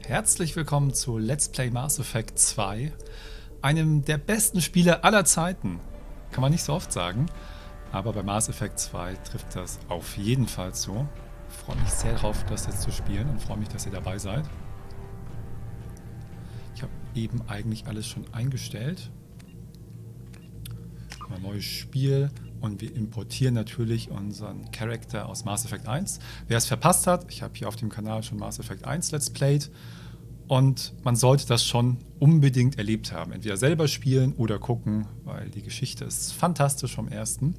Herzlich willkommen zu Let's Play Mass Effect 2, einem der besten Spiele aller Zeiten. Kann man nicht so oft sagen, aber bei Mass Effect 2 trifft das auf jeden Fall zu. Ich freue mich sehr darauf, das jetzt zu spielen und freue mich, dass ihr dabei seid. Ich habe eben eigentlich alles schon eingestellt. Ein neues Spiel und wir importieren natürlich unseren Charakter aus Mass Effect 1. Wer es verpasst hat, ich habe hier auf dem Kanal schon Mass Effect 1 Let's Played und man sollte das schon unbedingt erlebt haben. Entweder selber spielen oder gucken, weil die Geschichte ist fantastisch vom ersten.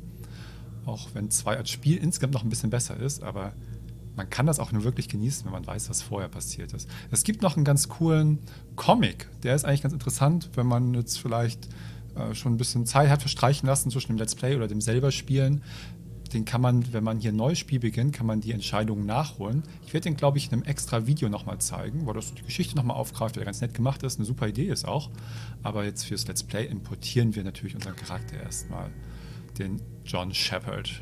Auch wenn 2 als Spiel insgesamt noch ein bisschen besser ist, aber man kann das auch nur wirklich genießen, wenn man weiß, was vorher passiert ist. Es gibt noch einen ganz coolen Comic, der ist eigentlich ganz interessant, wenn man jetzt vielleicht schon ein bisschen Zeit hat verstreichen lassen zwischen dem Let's Play oder dem selber Spielen. Den kann man, wenn man hier ein neues Spiel beginnt, kann man die Entscheidungen nachholen. Ich werde den, glaube ich, in einem extra Video nochmal zeigen, wo das die Geschichte nochmal aufgreift, der ganz nett gemacht ist, eine super Idee ist auch. Aber jetzt fürs Let's Play importieren wir natürlich unseren Charakter erstmal, den John Shepard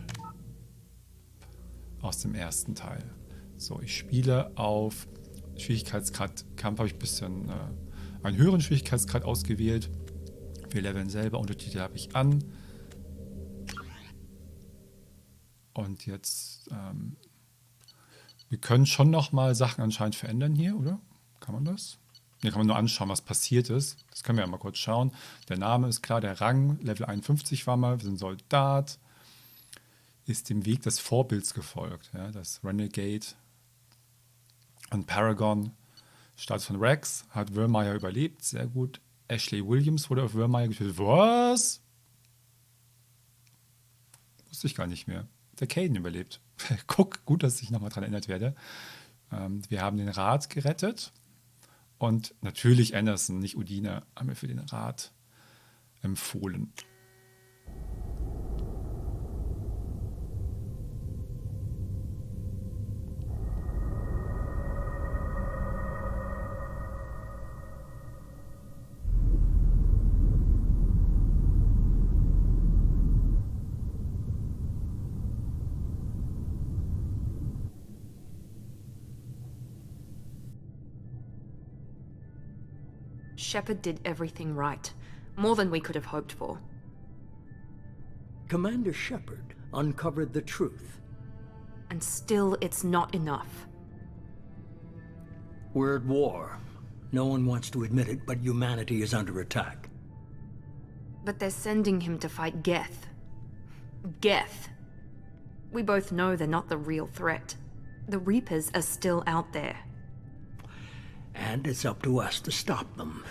aus dem ersten Teil. So, ich spiele auf Schwierigkeitsgrad Kampf, habe ich ein bisschen einen höheren Schwierigkeitsgrad ausgewählt. Wir leveln selber, Untertitel habe ich an. Und jetzt, wir können schon nochmal Sachen anscheinend verändern hier, oder? Kann man das? Hier kann man nur anschauen, was passiert ist. Das können wir ja mal kurz schauen. Der Name ist klar, der Rang, Level 51 war mal, wir sind Soldat. Ist dem Weg des Vorbilds gefolgt. Ja, das Renegade und Paragon. Status von Rex hat Virmire überlebt, sehr gut. Ashley Williams wurde auf Virmire getötet. Was? Wusste ich gar nicht mehr. Der Caden überlebt. Guck, gut, dass ich nochmal dran erinnert werde. Wir haben den Rat gerettet. Und natürlich Anderson, nicht Udine, haben wir für den Rat empfohlen. Shepard did everything right. More than we could have hoped for. Commander Shepard uncovered the truth. And still, it's not enough. We're at war. No one wants to admit it, but humanity is under attack. But they're sending him to fight Geth. Geth. We both know they're not the real threat. The Reapers are still out there. And it's up to us to stop them.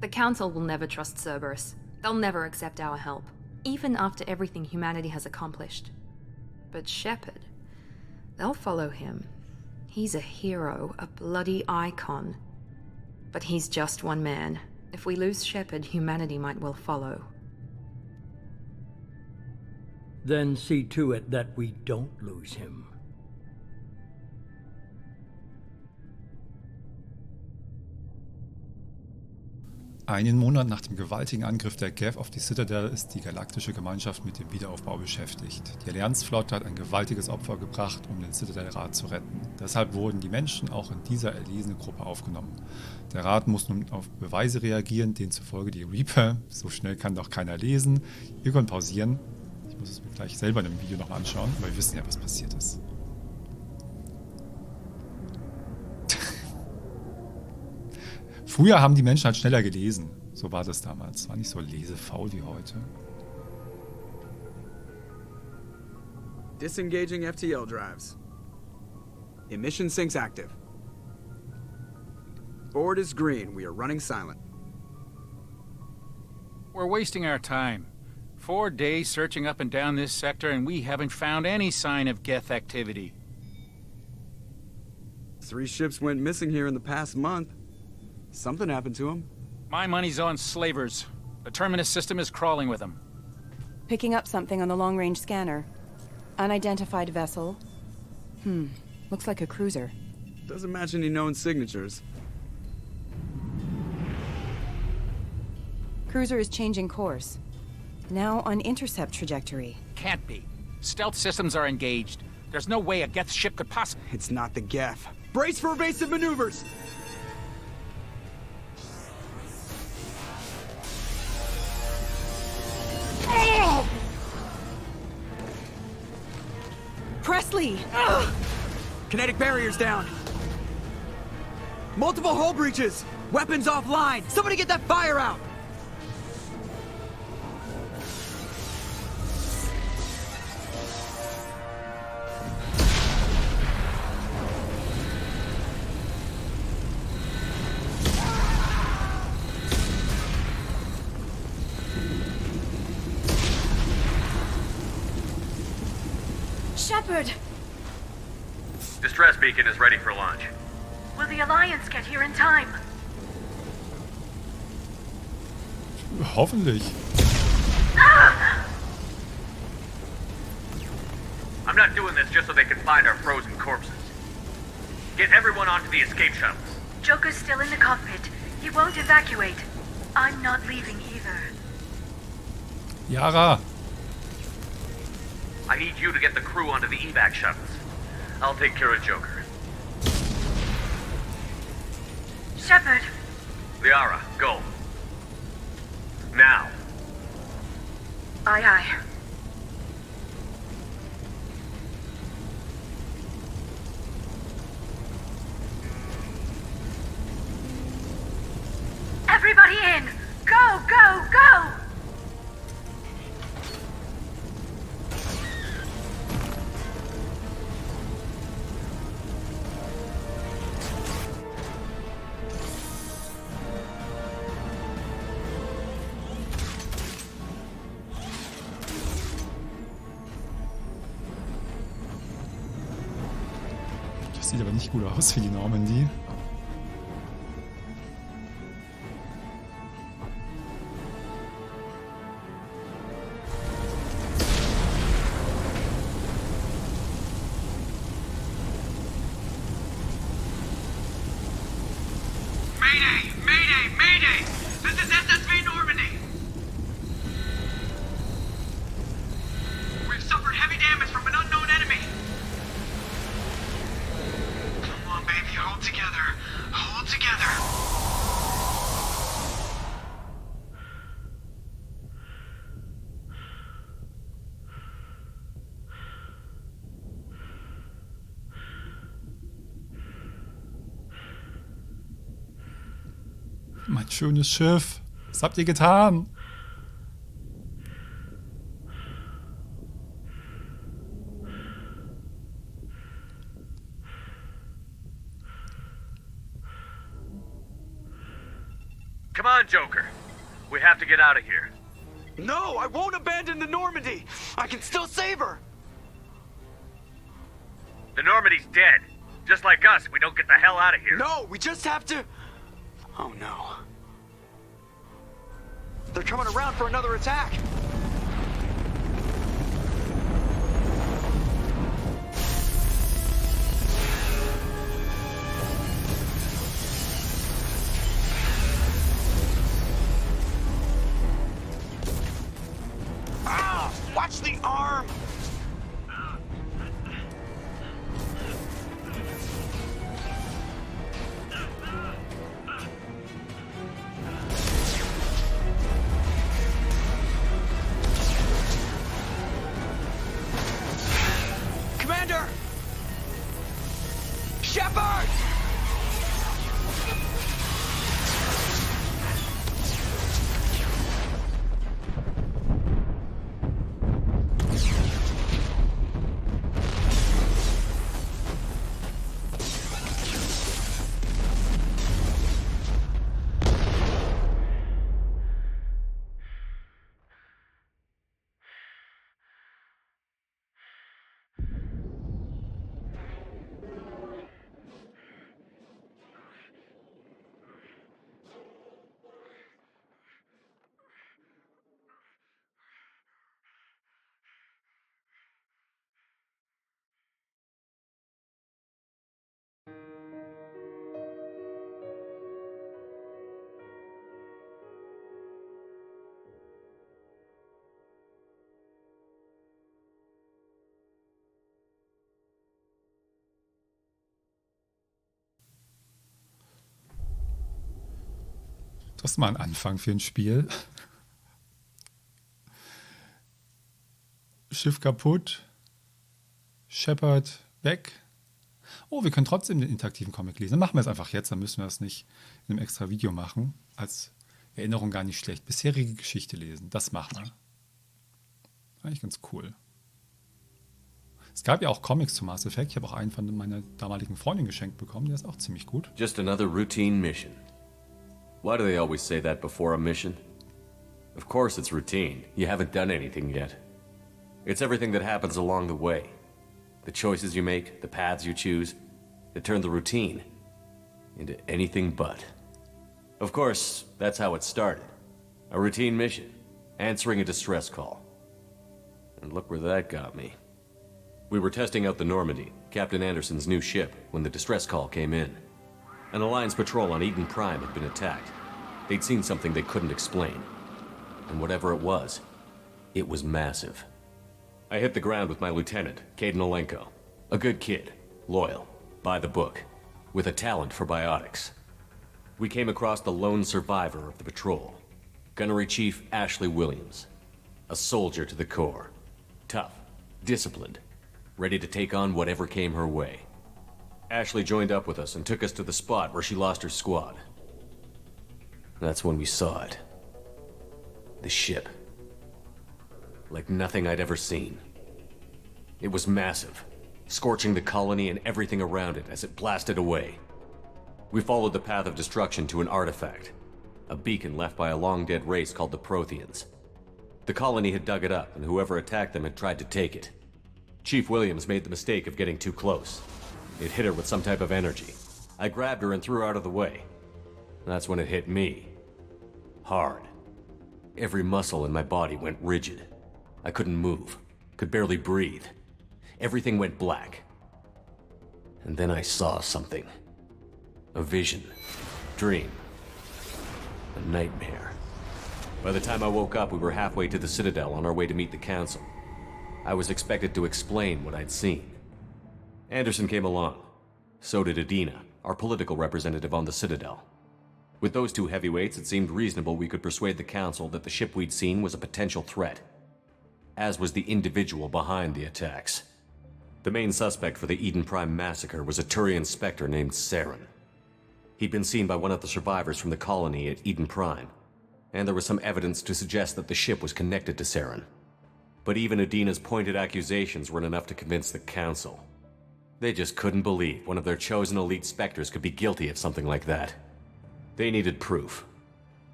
The Council will never trust Cerberus. They'll never accept our help, even after everything humanity has accomplished. But Shepard, they'll follow him. He's a hero, a bloody icon. But he's just one man. If we lose Shepard, humanity might well follow. Then see to it that we don't lose him. Einen Monat nach dem gewaltigen Angriff der Geth auf die Citadel ist die galaktische Gemeinschaft mit dem Wiederaufbau beschäftigt. Die Allianzflotte hat ein gewaltiges Opfer gebracht, um den Citadel-Rat zu retten. Deshalb wurden die Menschen auch in dieser erlesenen Gruppe aufgenommen. Der Rat muss nun auf Beweise reagieren, denen zufolge die Reaper, so schnell kann doch keiner lesen. Ihr könnt pausieren. Ich muss es mir gleich selber in einem Video nochmal anschauen, weil wir wissen ja, was passiert ist. Früher haben die Menschen halt schneller gelesen. So war das damals. War nicht so lesefaul wie heute. Disengaging FTL drives. Emission sinks active. Board is green. We are running silent. We're wasting our time. 4 days searching up and down this sector and we haven't found any sign of Geth activity. 3 ships went missing here in the past month. Something happened to them. My money's on slavers. The Terminus system is crawling with them. Picking up something on the long-range scanner. Unidentified vessel. Looks like a cruiser. Doesn't match any known signatures. Cruiser is changing course. Now on intercept trajectory. Can't be. Stealth systems are engaged. There's no way a Geth ship could possibly... It's not the Geth. Brace for evasive maneuvers! Presley! Kinetic barriers down. Multiple hull breaches. Weapons offline. Somebody get that fire out. Shepard! Distress beacon is ready for launch. Will the Alliance get here in time? Hoffentlich. I'm not doing this just so they can find our frozen corpses. Get everyone onto the escape shuttles. Joker's still in the cockpit. He won't evacuate. I'm not leaving either. Yara. I need you to get the crew onto the evac shuttles. I'll take care of Joker. Shepard! Liara, go. Now. Aye, aye. Everybody in! Go, go, go! Das sieht aber nicht gut aus für die Normandy. Mayday! Mayday! Mayday! This is SSV Normandy! We've suffered heavy damage from an unknown enemy! Come on, baby, hold together. Hold together. Mein schönes Schiff. Was habt ihr getan? Come on, Joker. We have to get out of here. No, I won't abandon the Normandy. I can still save her. The Normandy's dead. Just like us, if we don't get the hell out of here. No, we just have to... Oh no. They're coming around for another attack. Ah! Watch the arm! Commander! Shepard! Das ist mal ein Anfang für ein Spiel. Schiff kaputt. Shepard weg. Oh, wir können trotzdem den interaktiven Comic lesen. Dann machen wir es einfach jetzt, dann müssen wir es nicht in einem extra Video machen. Als Erinnerung gar nicht schlecht. Bisherige Geschichte lesen, das machen wir. Eigentlich ganz cool. Es gab ja auch Comics zu Mass Effect. Ich habe auch einen von meiner damaligen Freundin geschenkt bekommen. Der ist auch ziemlich gut. Just another routine mission. Why do they always say that before a mission? Of course it's routine. You haven't done anything yet. It's everything that happens along the way. The choices you make, the paths you choose, that turn the routine into anything but. Of course, that's how it started. A routine mission, answering a distress call. And look where that got me. We were testing out the Normandy, Captain Anderson's new ship, when the distress call came in. An Alliance patrol on Eden Prime had been attacked. They'd seen something they couldn't explain. And whatever it was massive. I hit the ground with my lieutenant, Caden Olenko. A good kid, loyal, by the book, with a talent for biotics. We came across the lone survivor of the patrol, Gunnery Chief Ashley Williams. A soldier to the core. Tough, disciplined, ready to take on whatever came her way. Ashley joined up with us and took us to the spot where she lost her squad. That's when we saw it. The ship. Like nothing I'd ever seen. It was massive, scorching the colony and everything around it as it blasted away. We followed the path of destruction to an artifact, a beacon left by a long-dead race called the Protheans. The colony had dug it up, and whoever attacked them had tried to take it. Chief Williams made the mistake of getting too close. It hit her with some type of energy. I grabbed her and threw her out of the way. That's when it hit me. Hard. Every muscle in my body went rigid. I couldn't move, could barely breathe. Everything went black. And then I saw something. A vision. Dream. A nightmare. By the time I woke up, we were halfway to the Citadel on our way to meet the Council. I was expected to explain what I'd seen. Anderson came along. So did Adina, our political representative on the Citadel. With those two heavyweights, it seemed reasonable we could persuade the Council that the ship we'd seen was a potential threat. As was the individual behind the attacks. The main suspect for the Eden Prime massacre was a Turian Spectre named Saren. He'd been seen by one of the survivors from the colony at Eden Prime, and there was some evidence to suggest that the ship was connected to Saren. But even Adina's pointed accusations weren't enough to convince the Council. They just couldn't believe one of their chosen elite Spectres could be guilty of something like that. They needed proof,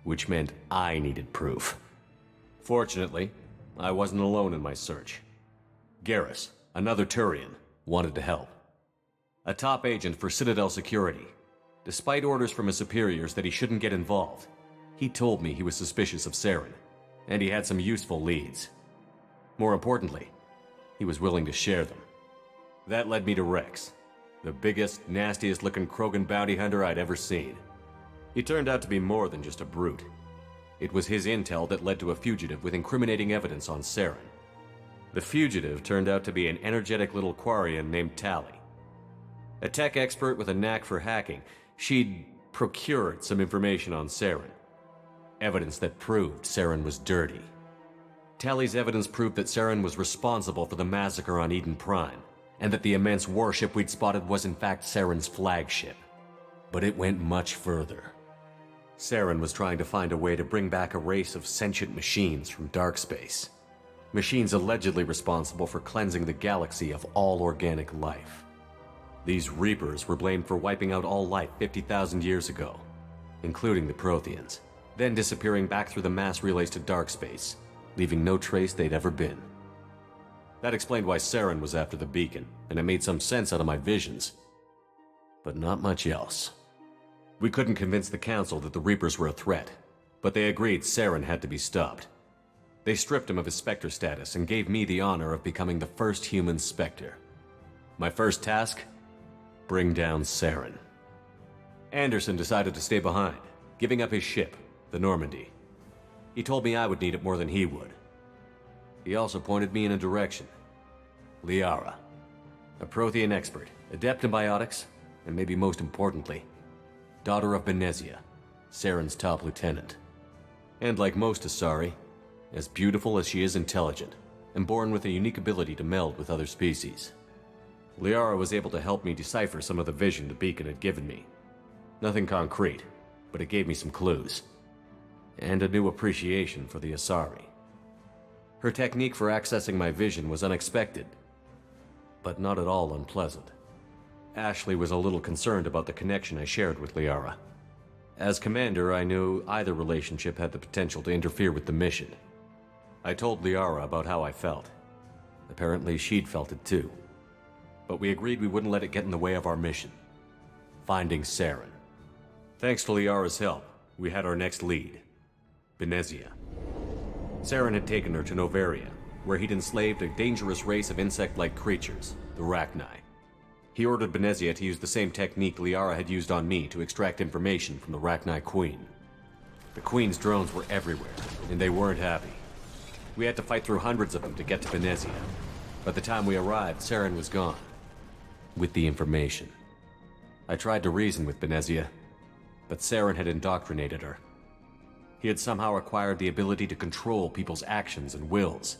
which meant I needed proof. Fortunately, I wasn't alone in my search. Garrus, another Turian, wanted to help. A top agent for Citadel Security. Despite orders from his superiors that he shouldn't get involved, he told me he was suspicious of Saren, and he had some useful leads. More importantly, he was willing to share them. That led me to Rex, the biggest, nastiest-looking Krogan bounty hunter I'd ever seen. He turned out to be more than just a brute. It was his intel that led to a fugitive with incriminating evidence on Saren. The fugitive turned out to be an energetic little Quarian named Tali. A tech expert with a knack for hacking, she'd procured some information on Saren. Evidence that proved Saren was dirty. Tali's evidence proved that Saren was responsible for the massacre on Eden Prime, and that the immense warship we'd spotted was in fact Saren's flagship. But it went much further. Saren was trying to find a way to bring back a race of sentient machines from dark space. Machines allegedly responsible for cleansing the galaxy of all organic life. These Reapers were blamed for wiping out all life 50,000 years ago, including the Protheans, then disappearing back through the mass relays to dark space, leaving no trace they'd ever been. That explained why Saren was after the beacon, and it made some sense out of my visions. But not much else. We couldn't convince the Council that the Reapers were a threat, but they agreed Saren had to be stopped. They stripped him of his Spectre status and gave me the honor of becoming the first human Spectre. My first task? Bring down Saren. Anderson decided to stay behind, giving up his ship, the Normandy. He told me I would need it more than he would. He also pointed me in a direction. Liara. A Prothean expert, adept in biotics, and maybe most importantly, daughter of Benezia, Saren's top lieutenant. And like most Asari, as beautiful as she is intelligent, and born with a unique ability to meld with other species. Liara was able to help me decipher some of the vision the beacon had given me. Nothing concrete, but it gave me some clues. And a new appreciation for the Asari. Her technique for accessing my vision was unexpected, but not at all unpleasant. Ashley was a little concerned about the connection I shared with Liara. As commander, I knew either relationship had the potential to interfere with the mission. I told Liara about how I felt. Apparently, she'd felt it too. But we agreed we wouldn't let it get in the way of our mission. Finding Saren. Thanks to Liara's help, we had our next lead. Benezia. Saren had taken her to Novaria, where he'd enslaved a dangerous race of insect-like creatures, the Rachni. He ordered Benezia to use the same technique Liara had used on me to extract information from the Rachni Queen. The Queen's drones were everywhere, and they weren't happy. We had to fight through hundreds of them to get to Benezia. By the time we arrived, Saren was gone. With the information. I tried to reason with Benezia, but Saren had indoctrinated her. He had somehow acquired the ability to control people's actions and wills.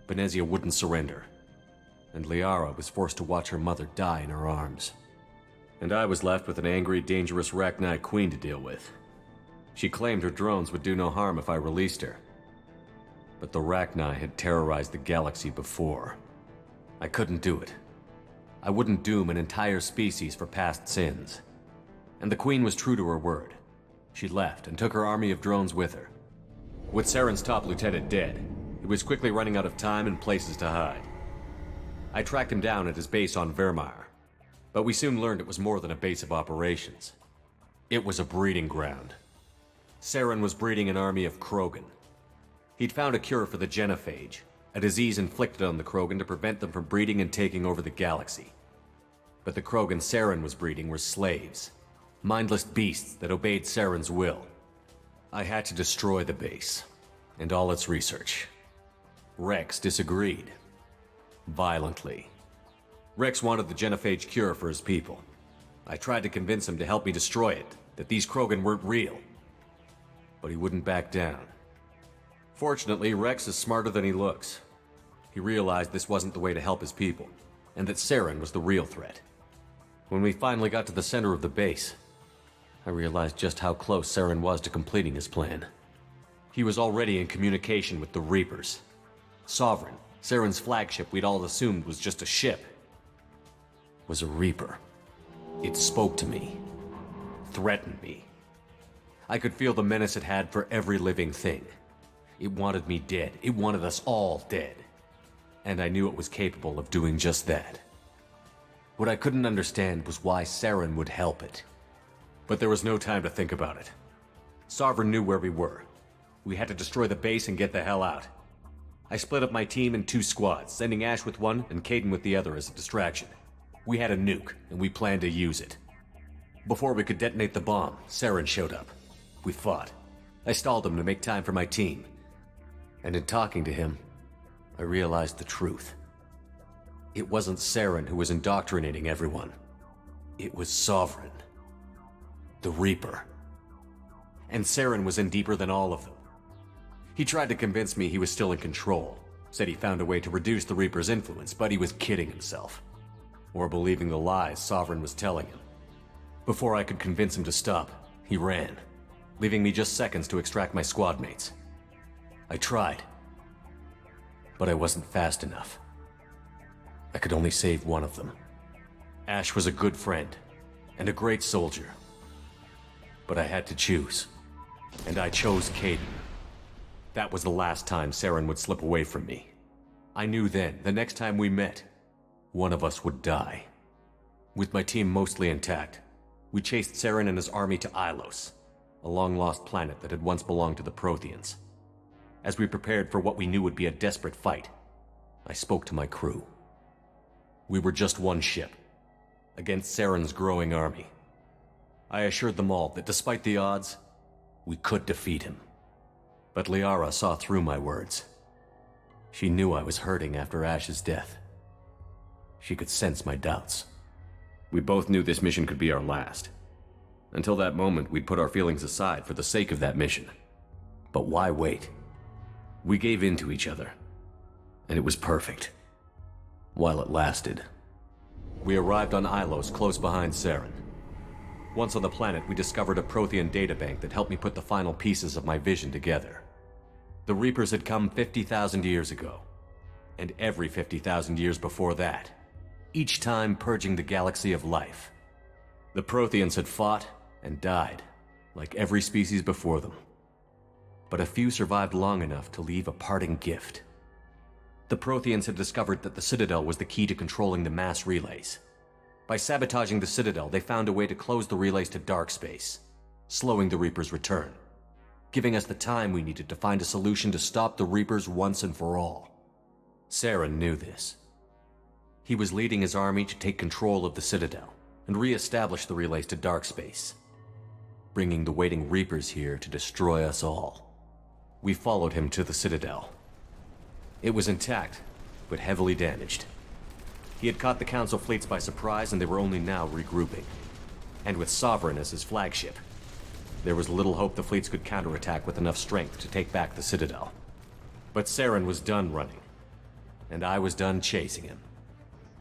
Benezia wouldn't surrender, and Liara was forced to watch her mother die in her arms. And I was left with an angry, dangerous Rachni Queen to deal with. She claimed her drones would do no harm if I released her. But the Rachni had terrorized the galaxy before. I couldn't do it. I wouldn't doom an entire species for past sins. And the Queen was true to her word. She left and took her army of drones with her. With Saren's top lieutenant dead, he was quickly running out of time and places to hide. I tracked him down at his base on Vermeer, but we soon learned it was more than a base of operations. It was a breeding ground. Saren was breeding an army of Krogan. He'd found a cure for the genophage, a disease inflicted on the Krogan to prevent them from breeding and taking over the galaxy. But the Krogan Saren was breeding were slaves, mindless beasts that obeyed Saren's will. I had to destroy the base, and all its research. Rex disagreed. Violently. Rex wanted the genophage cure for his people. I tried to convince him to help me destroy it, that these Krogan weren't real. But he wouldn't back down. Fortunately, Rex is smarter than he looks. He realized this wasn't the way to help his people, and that Saren was the real threat. When we finally got to the center of the base, I realized just how close Saren was to completing his plan. He was already in communication with the Reapers. Sovereign, Saren's flagship we'd all assumed was just a ship, was a Reaper. It spoke to me, threatened me. I could feel the menace it had for every living thing. It wanted me dead. It wanted us all dead. And I knew it was capable of doing just that. What I couldn't understand was why Saren would help it. But there was no time to think about it. Sovereign knew where we were. We had to destroy the base and get the hell out. I split up my team in 2 squads, sending Ash with one and Caden with the other as a distraction. We had a nuke, and we planned to use it. Before we could detonate the bomb, Saren showed up. We fought. I stalled him to make time for my team. And in talking to him, I realized the truth. It wasn't Saren who was indoctrinating everyone. It was Sovereign. The Reaper. And Saren was in deeper than all of them. He tried to convince me he was still in control, said he found a way to reduce the Reaper's influence, but he was kidding himself. Or believing the lies Sovereign was telling him. Before I could convince him to stop, he ran, leaving me just seconds to extract my squad mates. I tried, but I wasn't fast enough. I could only save one of them. Ash was a good friend, and a great soldier. But I had to choose, and I chose Caden. That was the last time Saren would slip away from me. I knew then, the next time we met, one of us would die. With my team mostly intact, we chased Saren and his army to Ilos, a long-lost planet that had once belonged to the Protheans. As we prepared for what we knew would be a desperate fight, I spoke to my crew. We were just one ship, against Saren's growing army. I assured them all that despite the odds, we could defeat him. But Liara saw through my words. She knew I was hurting after Ash's death. She could sense my doubts. We both knew this mission could be our last. Until that moment, we'd put our feelings aside for the sake of that mission. But why wait? We gave in to each other, and it was perfect. While it lasted. We arrived on Ilos close behind Saren. Once on the planet, we discovered a Prothean databank that helped me put the final pieces of my vision together. The Reapers had come 50,000 years ago, and every 50,000 years before that, each time purging the galaxy of life. The Protheans had fought and died, like every species before them. But a few survived long enough to leave a parting gift. The Protheans had discovered that the Citadel was the key to controlling the mass relays. By sabotaging the Citadel, they found a way to close the relays to dark space, slowing the Reapers' return, giving us the time we needed to find a solution to stop the Reapers once and for all. Saren knew this. He was leading his army to take control of the Citadel and re-establish the relays to dark space, bringing the waiting Reapers here to destroy us all. We followed him to the Citadel. It was intact, but heavily damaged. He had caught the Council fleets by surprise, and they were only now regrouping. And with Sovereign as his flagship, there was little hope the fleets could counterattack with enough strength to take back the Citadel. But Saren was done running, and I was done chasing him.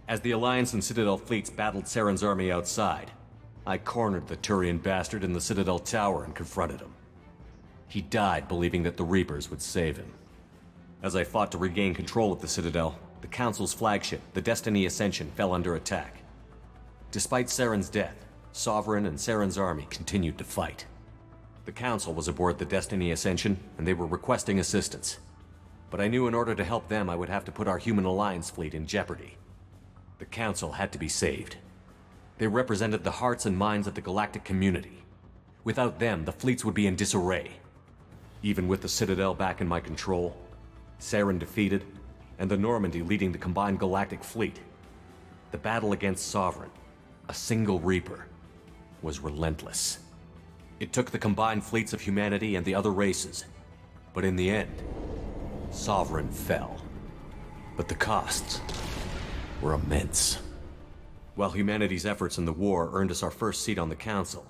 As the Alliance and Citadel fleets battled Saren's army outside, I cornered the Turian bastard in the Citadel tower and confronted him. He died believing that the Reapers would save him. As I fought to regain control of the Citadel, the Council's flagship, the Destiny Ascension, fell under attack. Despite Saren's death, Sovereign and Saren's army continued to fight. The Council was aboard the Destiny Ascension, and they were requesting assistance. But I knew in order to help them, I would have to put our human Alliance fleet in jeopardy. The Council had to be saved. They represented the hearts and minds of the galactic community. Without them, the fleets would be in disarray. Even with the Citadel back in my control, Saren defeated, and the Normandy leading the combined galactic fleet, the battle against Sovereign, a single Reaper, was relentless. It took the combined fleets of humanity and the other races, but in the end, Sovereign fell. But the costs were immense. While humanity's efforts in the war earned us our first seat on the Council,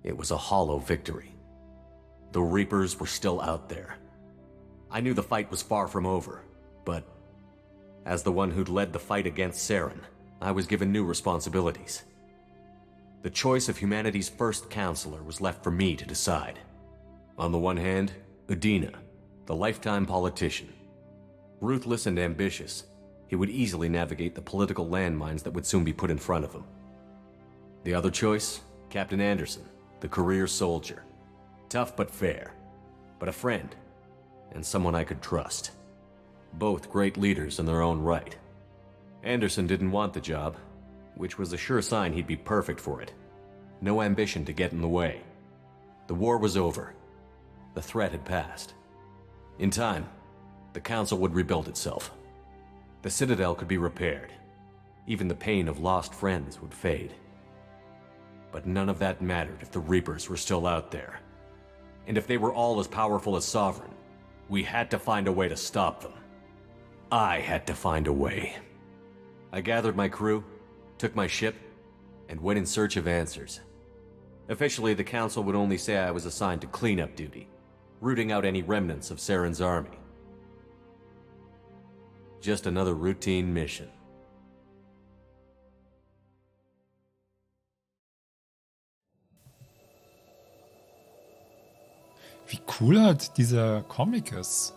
it was a hollow victory. The Reapers were still out there. I knew the fight was far from over, but as the one who'd led the fight against Saren, I was given new responsibilities. The choice of humanity's first counselor was left for me to decide. On the one hand, Udina, the lifetime politician. Ruthless and ambitious, he would easily navigate the political landmines that would soon be put in front of him. The other choice, Captain Anderson, the career soldier. Tough but fair, but a friend, and someone I could trust. Both great leaders in their own right. Anderson didn't want the job, which was a sure sign he'd be perfect for it. No ambition to get in the way. The war was over. The threat had passed. In time, the Council would rebuild itself. The Citadel could be repaired. Even the pain of lost friends would fade. But none of that mattered if the Reapers were still out there. And if they were all as powerful as Sovereign, we had to find a way to stop them. I had to find a way. I gathered my crew, took my ship, and went in search of answers. Officially, the Council would only say I was assigned to cleanup duty, rooting out any remnants of Saren's army. Just another routine mission. Wie cool halt dieser Comic ist.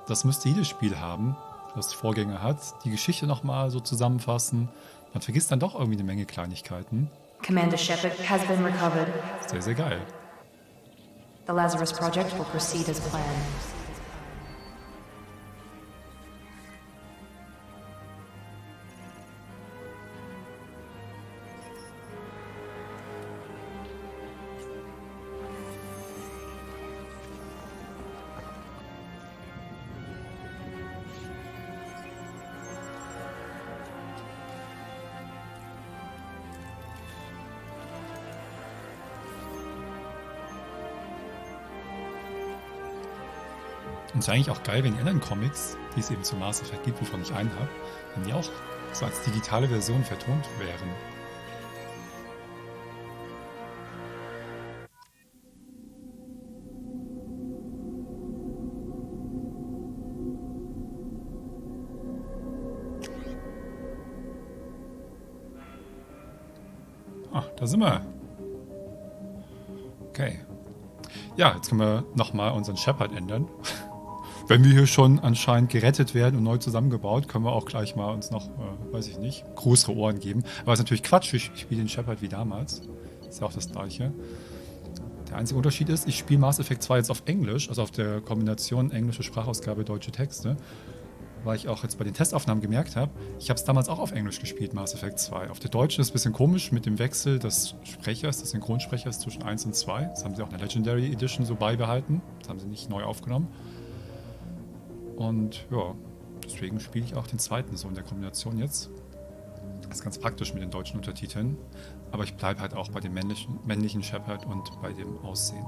Das müsste jedes Spiel haben, das Vorgänger hat. Die Geschichte nochmal so zusammenfassen. Man vergisst dann doch irgendwie eine Menge Kleinigkeiten. Commander Shepard has been recovered. Sehr, sehr geil. The Lazarus Project will proceed as planned. Und es ist eigentlich auch geil, wenn die anderen Comics, die es eben zu Mass Effect gibt, wovon ich einen habe, wenn die auch so als digitale Version vertont wären. Ah, da sind wir. Okay. Ja, jetzt können wir nochmal unseren Shepard ändern. Wenn wir hier schon anscheinend gerettet werden und neu zusammengebaut, können wir auch gleich mal uns noch, weiß ich nicht, größere Ohren geben. Aber das ist natürlich Quatsch, ich spiele den Shepard wie damals. Ist ja auch das gleiche. Der einzige Unterschied ist, ich spiele Mass Effect 2 jetzt auf Englisch, also auf der Kombination englische Sprachausgabe, deutsche Texte. Weil ich auch jetzt bei den Testaufnahmen gemerkt habe, ich habe es damals auch auf Englisch gespielt, Mass Effect 2. Auf der deutschen ist es ein bisschen komisch mit dem Wechsel des Sprechers, des Synchronsprechers zwischen 1 und 2. Das haben sie auch in der Legendary Edition so beibehalten. Das haben sie nicht neu aufgenommen. Und ja, deswegen spiele ich auch den zweiten so in der Kombination jetzt. Das ist ganz praktisch mit den deutschen Untertiteln. Aber ich bleibe halt auch bei dem männlichen Shepard und bei dem Aussehen.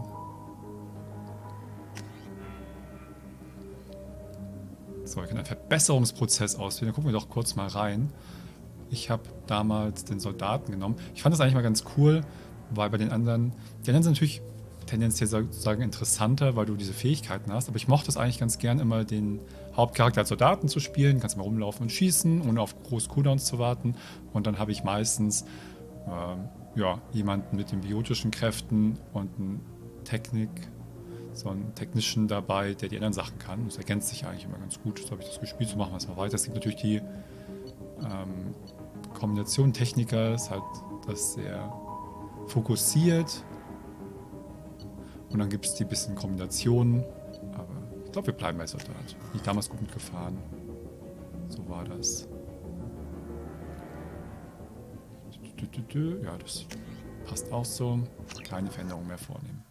So, wir können einen Verbesserungsprozess auswählen. Da gucken wir doch kurz mal rein. Ich habe damals den Soldaten genommen. Ich fand das eigentlich mal ganz cool, weil bei die anderen sind natürlich tendenziell sozusagen interessanter, weil du diese Fähigkeiten hast. Aber ich mochte es eigentlich ganz gern, immer den Hauptcharakter als Soldaten zu spielen. Kannst mal rumlaufen und schießen, ohne auf große Cooldowns zu warten. Und dann habe ich meistens jemanden mit den biotischen Kräften und so einen Technician dabei, der die anderen Sachen kann. Das ergänzt sich eigentlich immer ganz gut. So habe ich das gespielt, so machen wir es mal weiter. Es gibt natürlich die Kombination Techniker, ist halt das sehr fokussiert. Und dann gibt es die bisschen Kombinationen. Aber ich glaube, wir bleiben bei Soldat. Bin ich damals gut mitgefahren. So war das. Ja, das passt auch so. Keine Veränderung mehr vornehmen.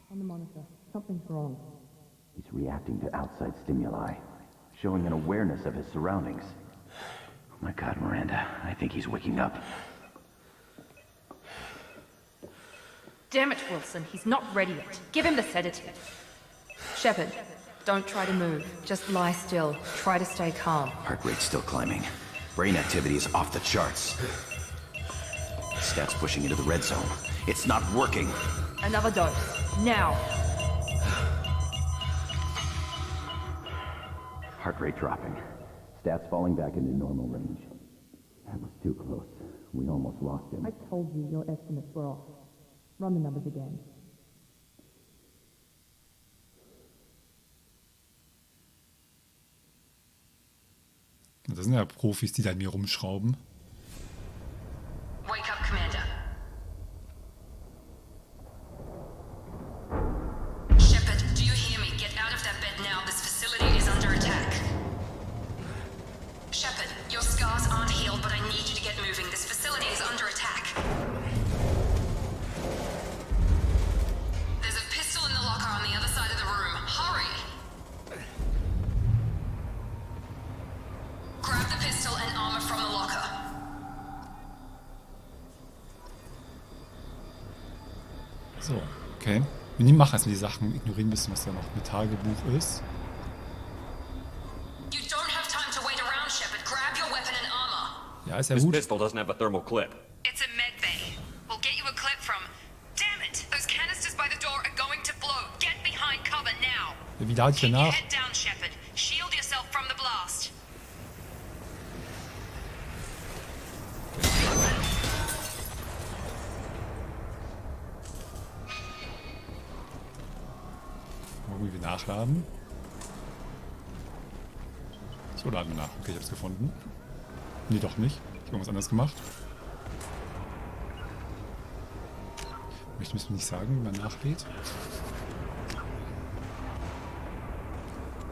On the monitor. Something's wrong. He's reacting to outside stimuli, showing an awareness of his surroundings. Oh my God, Miranda. I think he's waking up. Damn it, Wilson. He's not ready yet. Give him the sedative. Shepard, don't try to move. Just lie still. Try to stay calm. Heart rate's still climbing. Brain activity is off the charts. Stats pushing into the red zone. It's not working. Another dose. Now. Heart rate dropping. Stats falling back into normal range. That was too close. We almost lost him. I told you your estimates were off. Run the numbers again. Das sind ja Profis, die da an mir rumschrauben. Wake up, Commander. Shepard, do you hear me? Get out of that bed now. This facility is under attack. Shepard, your scars aren't healed, but I need you to get moving. This facility is under attack. There's a pistol in the locker on the other side of the room. Hurry! Grab the pistol and armor from the locker. So, okay. Wir machen erstmal die Sachen, ignorieren ein bisschen, was da noch mit Tagebuch ist. You don't have time to wait around, Shepard. Grab your weapon and armor. Ja, ist ja This gut. pistol doesn't have a thermal clip. It's a med bay. We'll get you a clip from... Damn it! Those canisters by the door are going to blow. Get behind cover now. Ja, wie lade ich hier Keep your nach? head down, Shepard. Shield yourself from the blast. Mal gut, wir nachladen. So, laden wir nach. Okay, ich hab's gefunden. Nee, doch nicht. Ich habe irgendwas anderes gemacht. Möchte ich mir nicht sagen, wie man nachlädt.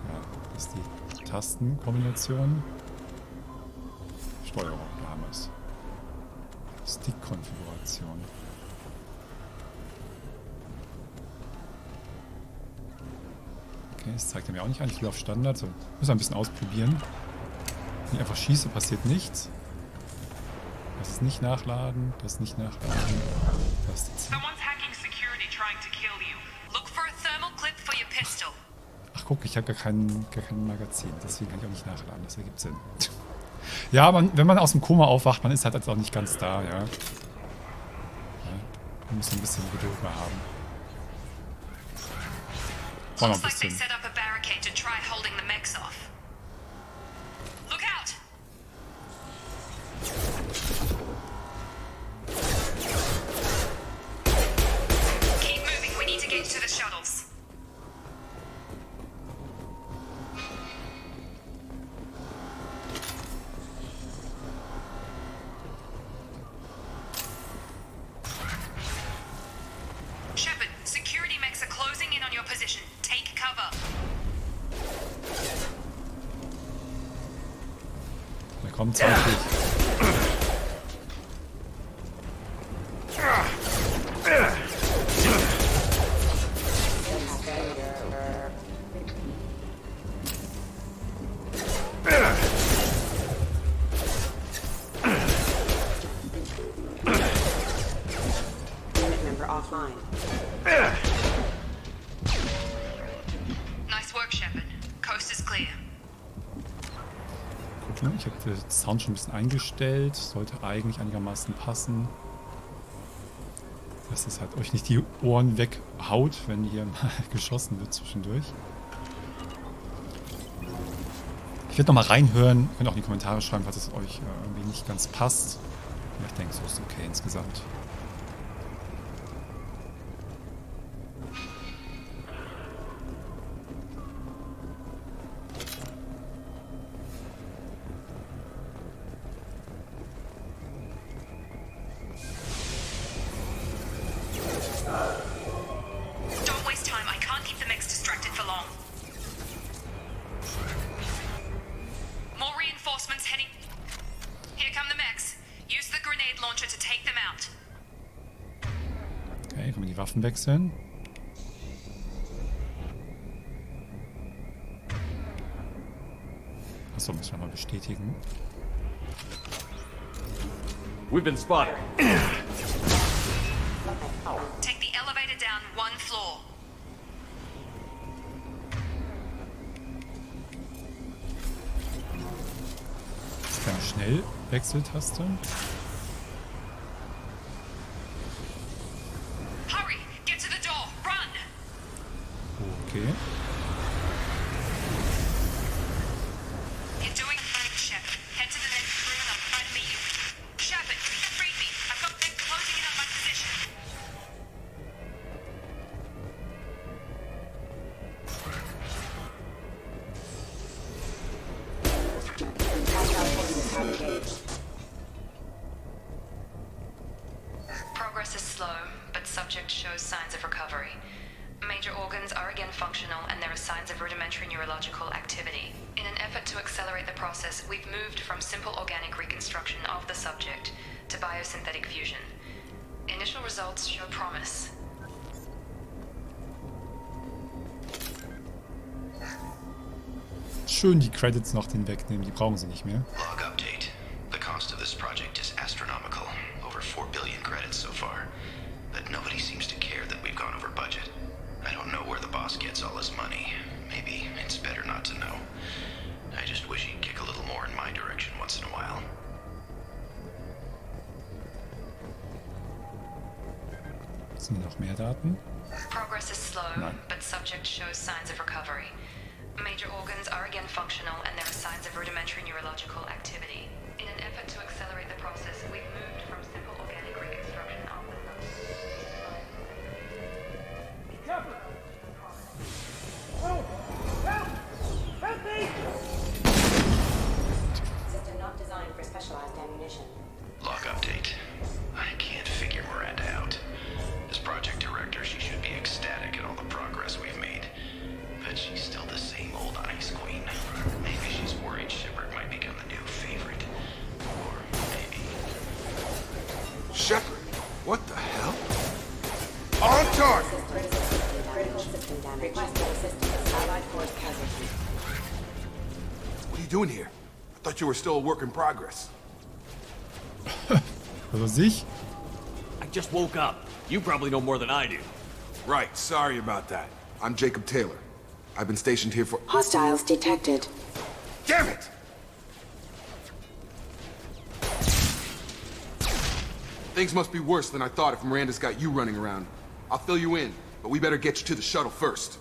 Ja, das ist die Tastenkombination. Steuerung, da haben wir es. Stick-Konfiguration. Okay, das zeigt er mir auch nicht an. Ich will auf Standard. So, müssen wir ein bisschen ausprobieren. Wenn ich einfach schieße, passiert nichts. Das ist nicht nachladen. Das ist nicht nachladen. Das ist Someone's hacking security trying to kill you. Look for a thermal clip for your pistol. Ach guck, ich habe gar kein Magazin. Deswegen kann ich auch nicht nachladen. Das ergibt Sinn. Ja, wenn man aus dem Koma aufwacht, man ist halt jetzt auch nicht ganz da, ja. Man muss ein bisschen Geduld mehr haben. Braucht noch ein bisschen. Komm, zeig dich. Member offline. Nice work, Shepard. Coast is clear. Guck mal, ich habe den Sound schon ein bisschen eingestellt. Sollte eigentlich einigermaßen passen. Dass es halt euch nicht die Ohren weghaut, wenn hier mal geschossen wird zwischendurch. Ich werde nochmal reinhören. Könnt auch in die Kommentare schreiben, falls es euch irgendwie nicht ganz passt. Aber ich denke, so ist okay insgesamt. Don't waste time. I can't keep the mix distracted for long. More reinforcements heading. Here come the mechs. Use the grenade launcher to take them out. Okay, können wir die Waffen wechseln. Achso, müssen wir mal bestätigen. We've been spotted. Take the elevator down one floor. Das ist keine Schnellwechseltaste. Hurry! Get to the door! Run! Okay. You're doing fine, Shepard. Head to the next room and I'll try to meet you. Shepard, read me. I've got them closing in on my position. Progress is slow, but subject shows signs of recovery. Major organs are again functional, and there are signs of rudimentary neurological activity. In an effort to accelerate the process, we've moved from simple organic reconstruction of the subject to biosynthetic fusion. Initial results show promise. Schön die Credits noch den wegnehmen, die brauchen sie nicht mehr. Log update. The cost of this project is astronomical. Over 4 billion credits so far. But nobody seems to care that we've gone over budget. I don't know where the boss gets all his money. Maybe it's better not to know. I just wish he'd kick a little more in my direction once in a while. Sind noch mehr Daten? Progress is slow, Nein. but subject shows signs of recovery. Major organs are again functional, and there are signs of rudimentary neurological activity. In an effort to accelerate the process, we've moved from simple organic reconstruction of the System not designed for specialized ammunition. Log update. I can't figure Miranda out. As project director, she should be ecstatic at all the progress we've made. But she's still the same old ice queen. Maybe she's worried Shepard might become the new favorite. Or maybe... Shepard? What the hell? On target! Critical system damage. Requesting assistance. Allied force casualty. What are you doing here? I thought you were still a work in progress. Also sich? I just woke up. You probably know more than I do. Right, sorry about that. I'm Jacob Taylor. I've been stationed here for... Hostiles detected. Damn it! Things must be worse than I thought if Miranda's got you running around. I'll fill you in, but we better get you to the shuttle first.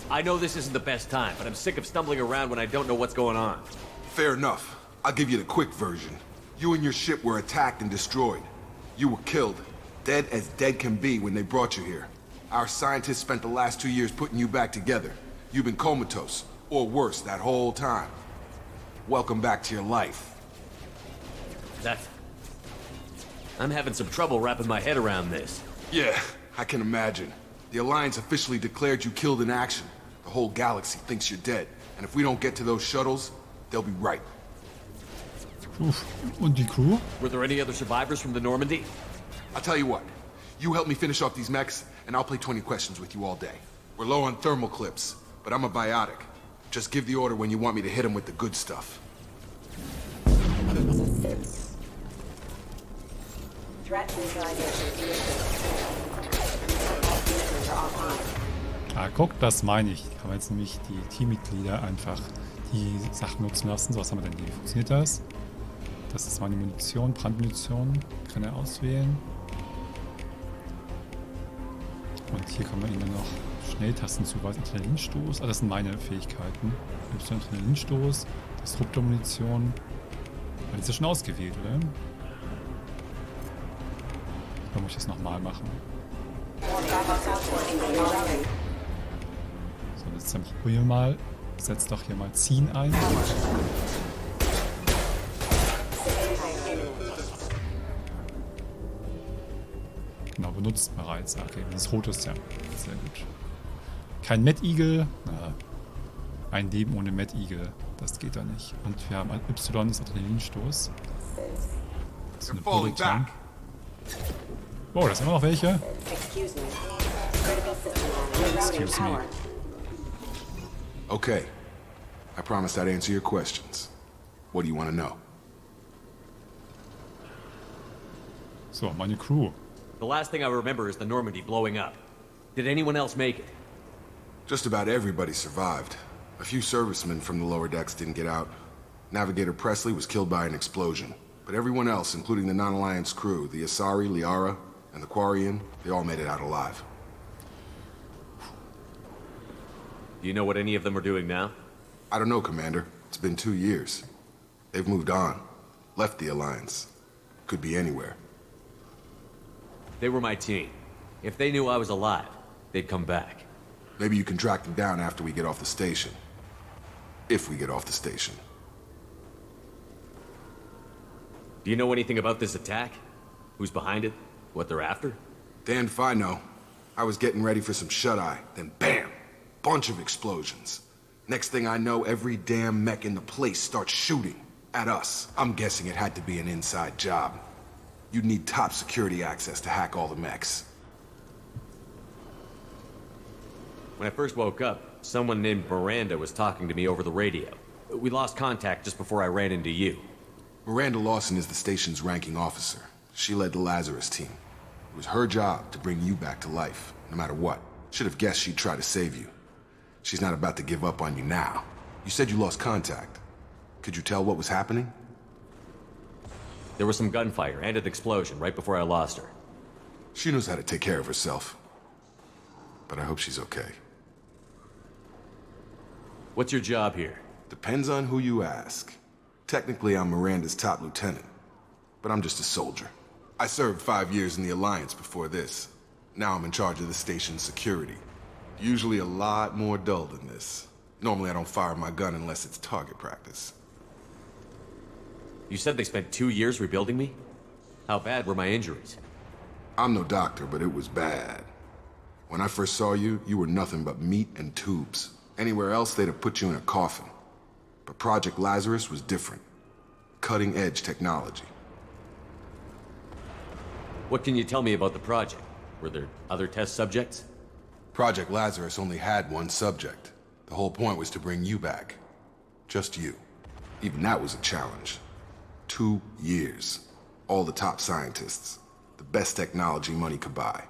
I know this isn't the best time, but I'm sick of stumbling around when I don't know what's going on. Fair enough. I'll give you the quick version. You and your ship were attacked and destroyed. You were killed. Dead as dead can be when they brought you here. Our scientists spent the last 2 years putting you back together. You've been comatose, or worse, that whole time. Welcome back to your life. I'm having some trouble wrapping my head around this. Yeah, I can imagine. The Alliance officially declared you killed in action. The whole galaxy thinks you're dead. And if we don't get to those shuttles, They'll be right. Uff. Und die Crew? Were there any other survivors from the Normandy? I'll tell you what. You help me finish off these mechs, and I'll play 20 questions with you all day. We're low on thermal clips, but I'm a biotic. Just give the order when you want me to hit them with the good stuff. Threat neutralization. Ah, guck, das meine ich. Kann man jetzt nämlich die Teammitglieder einfach die Sachen nutzen lassen. So, was haben wir denn hier? Wie funktioniert das? Das ist meine Munition, Brandmunition. Kann er auswählen. Und hier kann man ihnen dann noch Schnelltasten zuweisen. Adrenalinstoß. Ah, das sind meine Fähigkeiten. Adrenalinstoß, Disruptormunition. Das ist ja schon ausgewählt, oder? Oder muss ich das nochmal machen? So, jetzt probieren wir mal. Setz doch hier mal Ziehen ein. Genau, benutzt bereits. Okay, das Rote ist ja sehr gut. Kein Mad Eagle. Ein Leben ohne Mad Eagle. Das geht da nicht. Und wir haben ein Y, das Adrenalinstoß. Das ist eine Bullet-Tank. Oh, da sind immer noch welche. Excuse me. Okay. I promised I'd answer your questions. What do you want to know? So, meine Crew. The last thing I remember is the Normandy blowing up. Did anyone else make it? Just about everybody survived. A few servicemen from the lower decks didn't get out. Navigator Presley was killed by an explosion. But everyone else, including the non-Alliance crew, the Asari, Liara, and the Quarian, they all made it out alive. Do you know what any of them are doing now? I don't know, Commander. It's been 2 years. They've moved on. Left the Alliance. Could be anywhere. They were my team. If they knew I was alive, they'd come back. Maybe you can track them down after we get off the station. If we get off the station. Do you know anything about this attack? Who's behind it? What they're after? Damned if I know. I was getting ready for some shut-eye, then bam! Bunch of explosions. Next thing I know, every damn mech in the place starts shooting. At us. I'm guessing it had to be an inside job. You'd need top security access to hack all the mechs. When I first woke up, someone named Miranda was talking to me over the radio. We lost contact just before I ran into you. Miranda Lawson is the station's ranking officer. She led the Lazarus team. It was her job to bring you back to life, no matter what. Should have guessed she'd try to save you. She's not about to give up on you now. You said you lost contact. Could you tell what was happening? There was some gunfire and an explosion right before I lost her. She knows how to take care of herself. But I hope she's okay. What's your job here? Depends on who you ask. Technically, I'm Miranda's top lieutenant. But I'm just a soldier. I served 5 years in the Alliance before this. Now I'm in charge of the station's security. Usually a lot more dull than this. Normally I don't fire my gun unless it's target practice. You said they spent 2 years rebuilding me? How bad were my injuries? I'm no doctor, but it was bad. When I first saw you, you were nothing but meat and tubes. Anywhere else, they'd have put you in a coffin. But Project Lazarus was different. Cutting-edge technology. What can you tell me about the project? Were there other test subjects? Project Lazarus only had one subject. The whole point was to bring you back. Just you. Even that was a challenge. 2 years. All the top scientists. The best technology money could buy.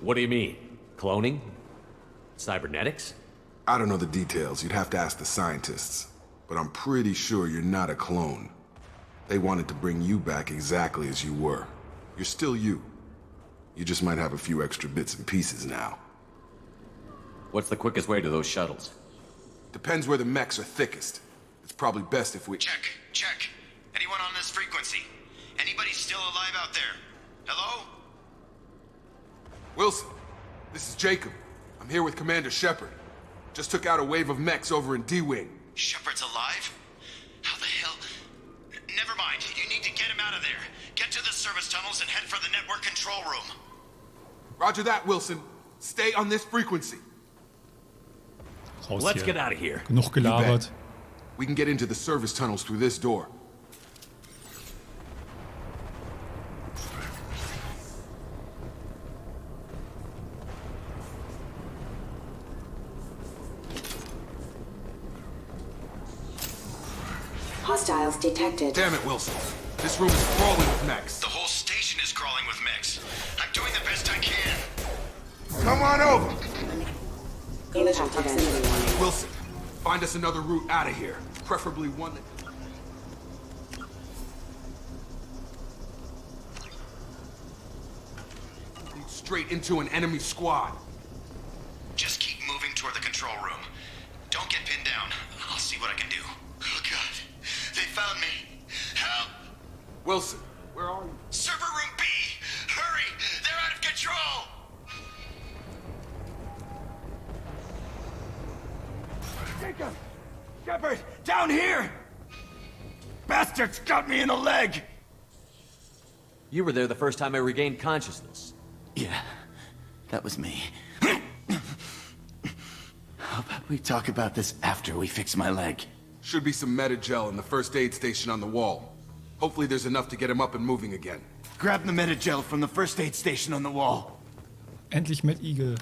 What do you mean? Cloning? Cybernetics? I don't know the details. You'd have to ask the scientists. But I'm pretty sure you're not a clone. They wanted to bring you back exactly as you were. You're still you. You just might have a few extra bits and pieces now. What's the quickest way to those shuttles? Depends where the mechs are thickest. It's probably best if we... Check. Anyone on this frequency? Anybody still alive out there? Hello? Wilson, this is Jacob. I'm here with Commander Shepard. Just took out a wave of mechs over in D-Wing. Shepard's alive? How the hell? Never mind. You need to get him out of there. Get to the service tunnels and head for the network control room. Roger that, Wilson. Stay on this frequency. Raus Let's hier. get out of here. Genug gelabert. We can get into the service tunnels through this door. Hostiles detected. Damn it, Wilson. This room is crawling with mechs. The whole station is crawling with mechs. I'm doing the best I can. Come on over. Collision proximity warning. Wilson, find us another route out of here. Preferably one that... leads straight into an enemy squad. Just keep moving toward the control room. Don't get pinned down. I'll see what I can do. Oh god. They found me. Help! Wilson, where are you? Server room B! Hurry! They're out of control! Jacob! Shepard! Down here! Bastards got me in the leg! You were there the first time I regained consciousness. Yeah, that was me. How about we talk about this after we fix my leg? Should be some Metagel in the first aid station on the wall. Hopefully there's enough to get him up and moving again. Grab the Metagel from the first aid station on the wall. Endlich mit Igel.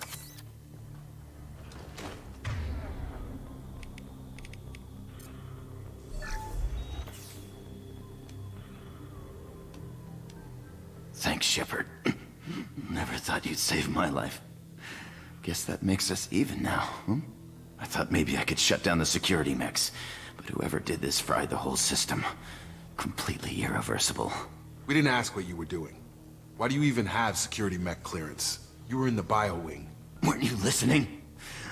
Thanks, Shepard. Never thought you'd save my life. Guess that makes us even now, hmm? I thought maybe I could shut down the security mechs, but whoever did this fried the whole system. Completely irreversible. We didn't ask what you were doing. Why do you even have security mech clearance? You were in the bio wing. Weren't you listening?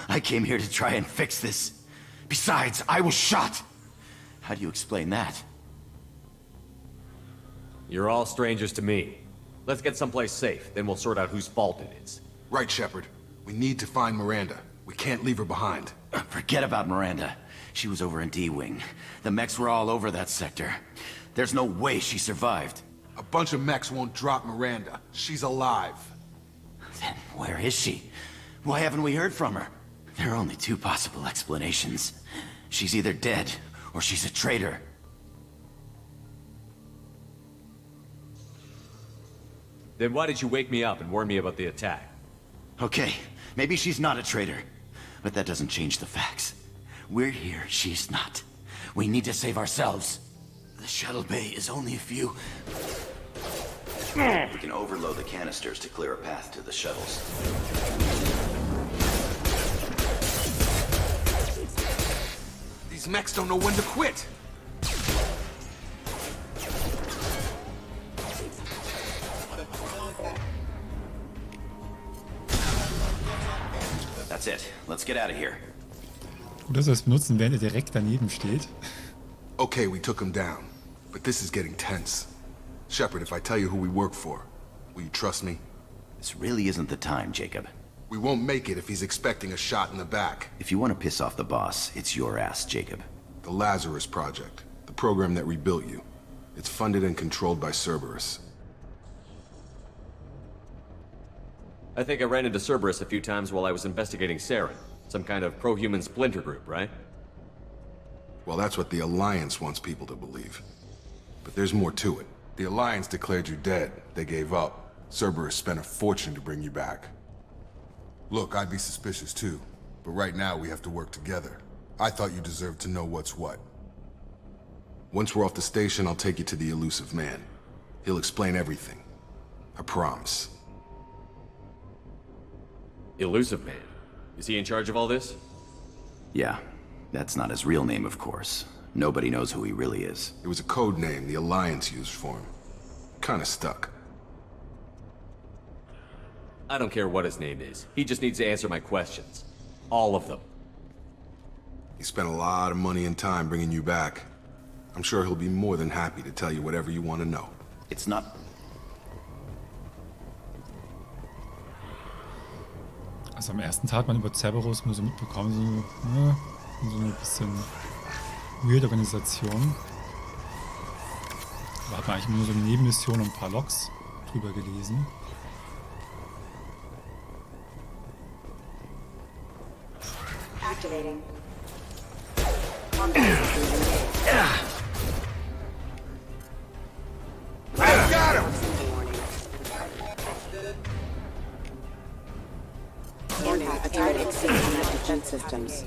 I came here to try and fix this. Besides, I was shot. How do you explain that? You're all strangers to me. Let's get someplace safe, then we'll sort out whose fault it is. Right, Shepard. We need to find Miranda. We can't leave her behind. Forget about Miranda. She was over in D-Wing. The mechs were all over that sector. There's no way she survived. A bunch of mechs won't drop Miranda. She's alive. Then where is she? Why haven't we heard from her? There are only two possible explanations. She's either dead, or she's a traitor. Then why did you wake me up and warn me about the attack? Okay, maybe she's not a traitor. But that doesn't change the facts. We're here, she's not. We need to save ourselves. The shuttle bay is only a few... We can overload the canisters to clear a path to the shuttles. These mechs don't know when to quit. That's it. Let's get out of here. Gut, dass wir es benutzen, während er direkt daneben steht. Okay, we took him down. But this is getting tense. Shepard, if I tell you who we work for, will you trust me? This really isn't the time, Jacob. We won't make it if he's expecting a shot in the back. If you want to piss off the boss, it's your ass, Jacob. The Lazarus Project. The program that rebuilt you. It's funded and controlled by Cerberus. I think I ran into Cerberus a few times while I was investigating Saren. Some kind of pro-human splinter group, right? Well, that's what the Alliance wants people to believe. But there's more to it. The Alliance declared you dead. They gave up. Cerberus spent a fortune to bring you back. Look, I'd be suspicious too. But right now, we have to work together. I thought you deserved to know what's what. Once we're off the station, I'll take you to the elusive man. He'll explain everything. I promise. Elusive Man? Is he in charge of all this? Yeah. That's not his real name, of course. Nobody knows who he really is. It was a code name the Alliance used for him. Kinda stuck. I don't care what his name is. He just needs to answer my questions. All of them. He spent a lot of money and time bringing you back. I'm sure he'll be more than happy to tell you whatever you want to know. It's not... Also am ersten Tag hat man über Cerberus nur so mitbekommen, so eine bisschen weird Organisation. Da hat man eigentlich nur so eine Nebenmission und ein paar Logs drüber gelesen. activating. Combat systems engaged. I got him! Warning, attack exceeds net defense systems.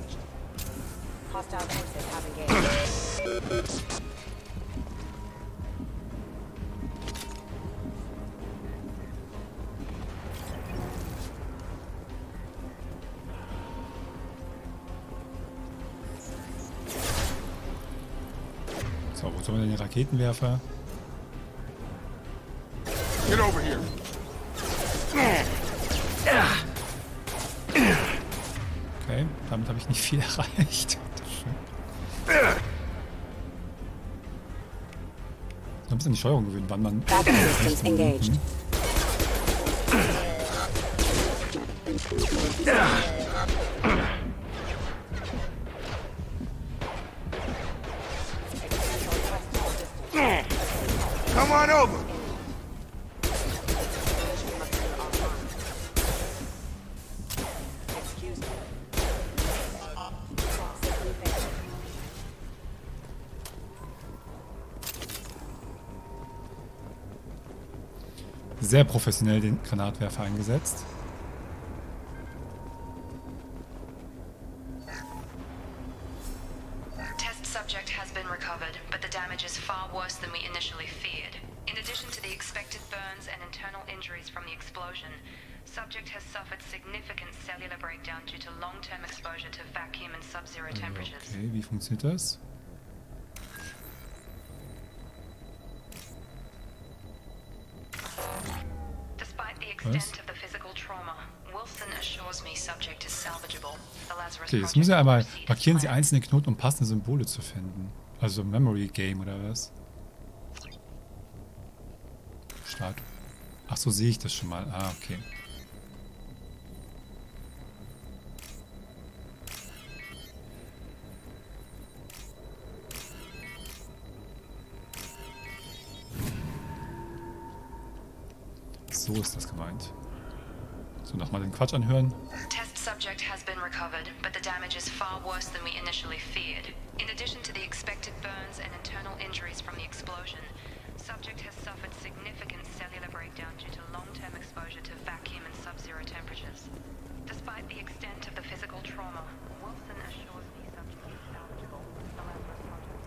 Hostile forces have engaged. So, wo sollen wir denn den Raketenwerfer? Get over here. Okay, damit habe ich nicht viel erreicht. So ein bisschen die Steuerung gewöhnen, wann man... Backup systems engaged. Come on over. Sehr professionell den Granatwerfer eingesetzt. Test subject has been recovered, but the damage is far worse than we initially feared. In addition to the expected burns and internal injuries from the explosion, subject has suffered significant cellular breakdown due to long-term exposure to vacuum and sub-zero temperatures. Okay, wie funktioniert das? Despite the extent of the physical trauma, Wilson assures me subject is salvageable. The Lazarus Okay, jetzt müssen wir einmal markieren Sie einzelne Knoten, um passende Symbole zu finden. Also Memory Game oder was? Start. Ach so, sehe ich das schon mal. Ah, okay. So ist das gemeint. So, nochmal den Quatsch anhören. Test subject has been recovered, but the damage is far worse than we initially feared. In addition to the expected burns and internal injuries from the explosion, subject has suffered significant cellular breakdown due to long-term exposure to vacuum and sub-zero temperatures. Despite the extent of the physical trauma, Wilson assures me subject is salvageable. The Lazarus project.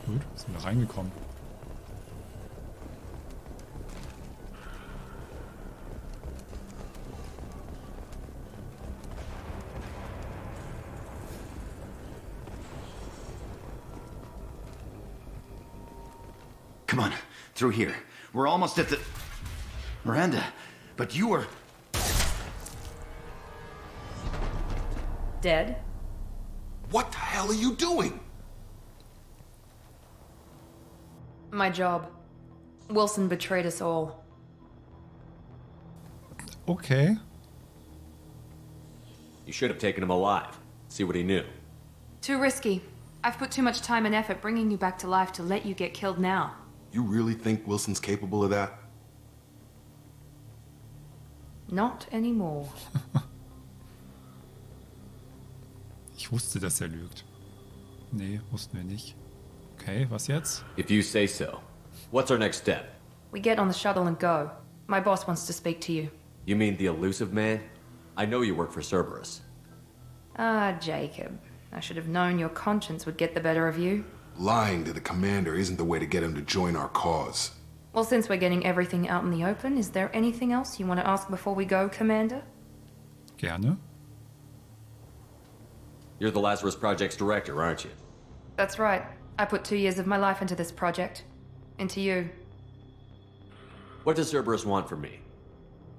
Gut, sind wir reingekommen. Come on, through here. We're almost at the... Miranda, but you were... Dead? What the hell are you doing? My job. Wilson betrayed us all. Okay. You should have taken him alive. See what he knew. Too risky. I've put too much time and effort bringing you back to life to let you get killed now. You really think Wilson's capable of that? Not anymore. Ich wusste, dass er lügt. Nee, wussten wir nicht. Okay, was jetzt? If you say so. What's our next step? We get on the shuttle and go. My boss wants to speak to you. You mean the elusive man? I know you work for Cerberus. Ah, Jacob. I should have known your conscience would get the better of you. Lying to the commander isn't the way to get him to join our cause. Well, since we're getting everything out in the open, is there anything else you want to ask before we go, Commander? Gerne. You're the Lazarus Project's director, aren't you? That's right. I put 2 years of my life into this project. Into you. What does Cerberus want from me?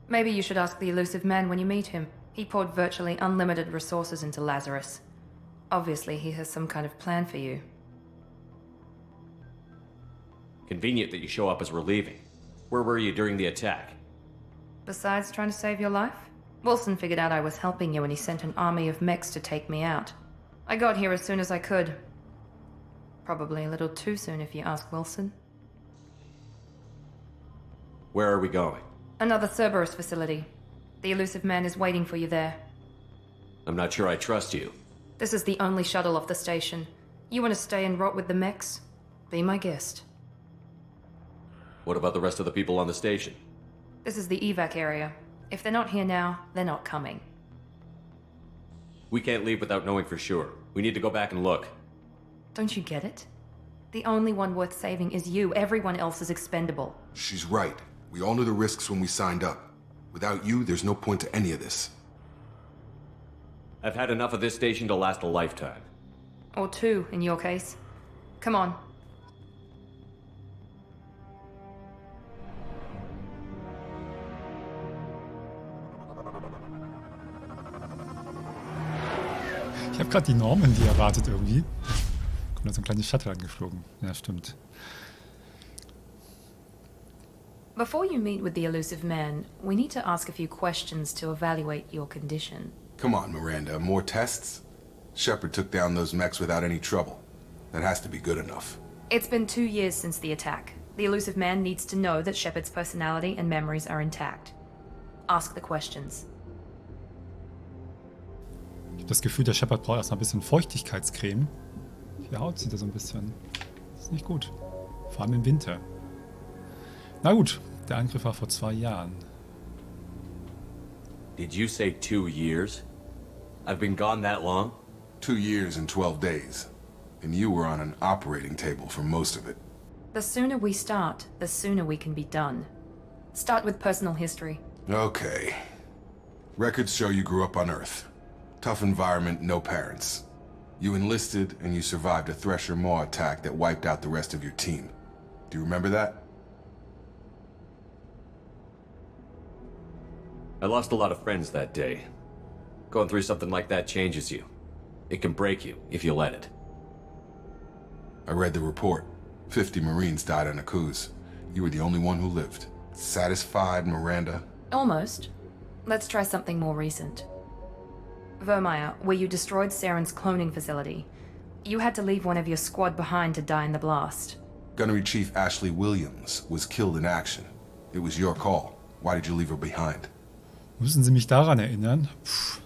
Maybe you should ask the elusive man when you meet him. He poured virtually unlimited resources into Lazarus. Obviously, he has some kind of plan for you. Convenient that you show up as we're leaving. Where were you during the attack? Besides trying to save your life, Wilson figured out I was helping you and he sent an army of mechs to take me out. I got here as soon as I could. Probably a little too soon if you ask Wilson. Where are we going? Another Cerberus facility. The elusive man is waiting for you there. I'm not sure I trust you. This is the only shuttle off the station. You want to stay and rot with the mechs? Be my guest. What about the rest of the people on the station? This is the evac area. If they're not here now, they're not coming. We can't leave without knowing for sure. We need to go back and look. Don't you get it? The only one worth saving is you. Everyone else is expendable. She's right. We all knew the risks when we signed up. Without you, there's no point to any of this. I've had enough of this station to last a lifetime. Or two, in your case. Come on. Ich habe gerade die Normandy erwartet irgendwie. Kommt da so ein kleines Shuttle angeflogen. Ja, stimmt. Before you meet with the elusive man, we need to ask a few questions to evaluate your condition. Come on, Miranda. More tests? Shepard took down those mechs without any trouble. That has to be good enough. It's been 2 years since the attack. The elusive man needs to know that Shepard's personality and memories are intact. Ask the questions. Ich habe das Gefühl, der Shepard braucht erstmal ein bisschen Feuchtigkeitscreme. Die Haut sieht da so ein bisschen... Das ist nicht gut. Vor allem im Winter. Na gut, der Angriff war vor 2 Jahren. Did you say 2 years? I've been gone that long? 2 years and 12 days. And you were on an operating table for most of it. The sooner we start, the sooner we can be done. Start with personal history. Okay. Records show you grew up on Earth. Tough environment, no parents. You enlisted and you survived a Thresher Maw attack that wiped out the rest of your team. Do you remember that? I lost a lot of friends that day. Going through something like that changes you. It can break you, if you let it. I read the report. 50 Marines died on Akuz. You were the only one who lived. Satisfied, Miranda? Almost. Let's try something more recent. Vermeer, where you destroyed Saren's cloning facility. You had to leave one of your squad behind to die in the blast. Gunnery Chief Ashley Williams was killed in action. It was your call. Why did you leave her behind? Müssen Sie mich daran erinnern? Puh.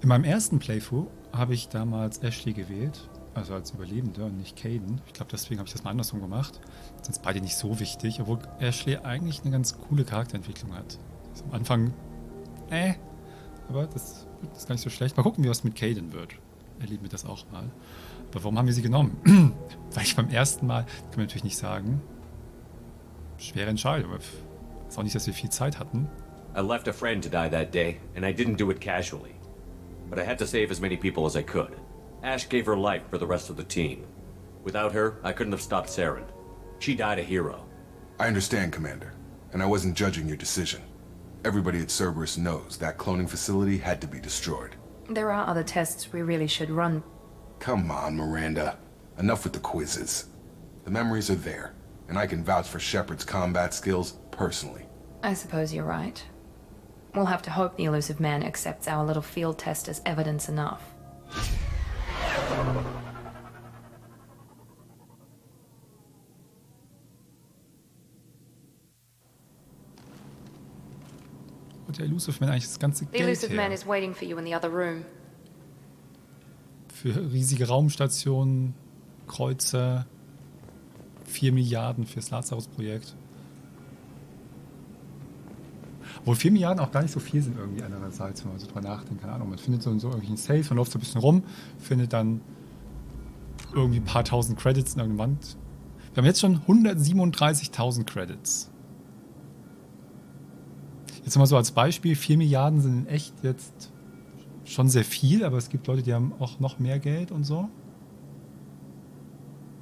In meinem ersten Playthrough habe ich damals Ashley gewählt, also als Überlebende und nicht Kaidan. Ich glaube, deswegen habe ich das mal andersrum gemacht. Sind beide nicht so wichtig, obwohl Ashley eigentlich eine ganz coole Charakterentwicklung hat. Also am Anfang, aber das ist gar nicht so schlecht. Mal gucken, wie was mit Kaidan wird. Erleben wir das auch mal. Aber warum haben wir sie genommen? Weil ich beim ersten Mal, kann man natürlich nicht sagen, schwere Entscheidung. Ist auch nicht, dass wir viel Zeit hatten. I left a friend to die that day, and I didn't do it casually. But I had to save as many people as I could. Ash gave her life for the rest of the team. Without her, I couldn't have stopped Saren. She died a hero. I understand, Commander. And I wasn't judging your decision. Everybody at Cerberus knows that cloning facility had to be destroyed. There are other tests we really should run. Come on, Miranda. Enough with the quizzes. The memories are there, and I can vouch for Shepard's combat skills personally. I suppose you're right. We'll have to hope the elusive man accepts our little field test as evidence enough. Und der Elusive Man eigentlich das ganze The Geld elusive man her. is waiting for you in the other room. Für riesige Raumstationen, Kreuzer, 4 Milliarden fürs Lazarus-Projekt. Obwohl 4 Milliarden auch gar nicht so viel sind irgendwie andererseits, wenn man so drüber nachdenkt. Keine Ahnung, man findet so irgendwie einen Safe, man läuft so ein bisschen rum, findet dann irgendwie ein paar tausend Credits in irgendeiner Wand. Wir haben jetzt schon 137.000 Credits. Jetzt mal so als Beispiel, 4 Milliarden sind echt jetzt schon sehr viel, aber es gibt Leute, die haben auch noch mehr Geld und so.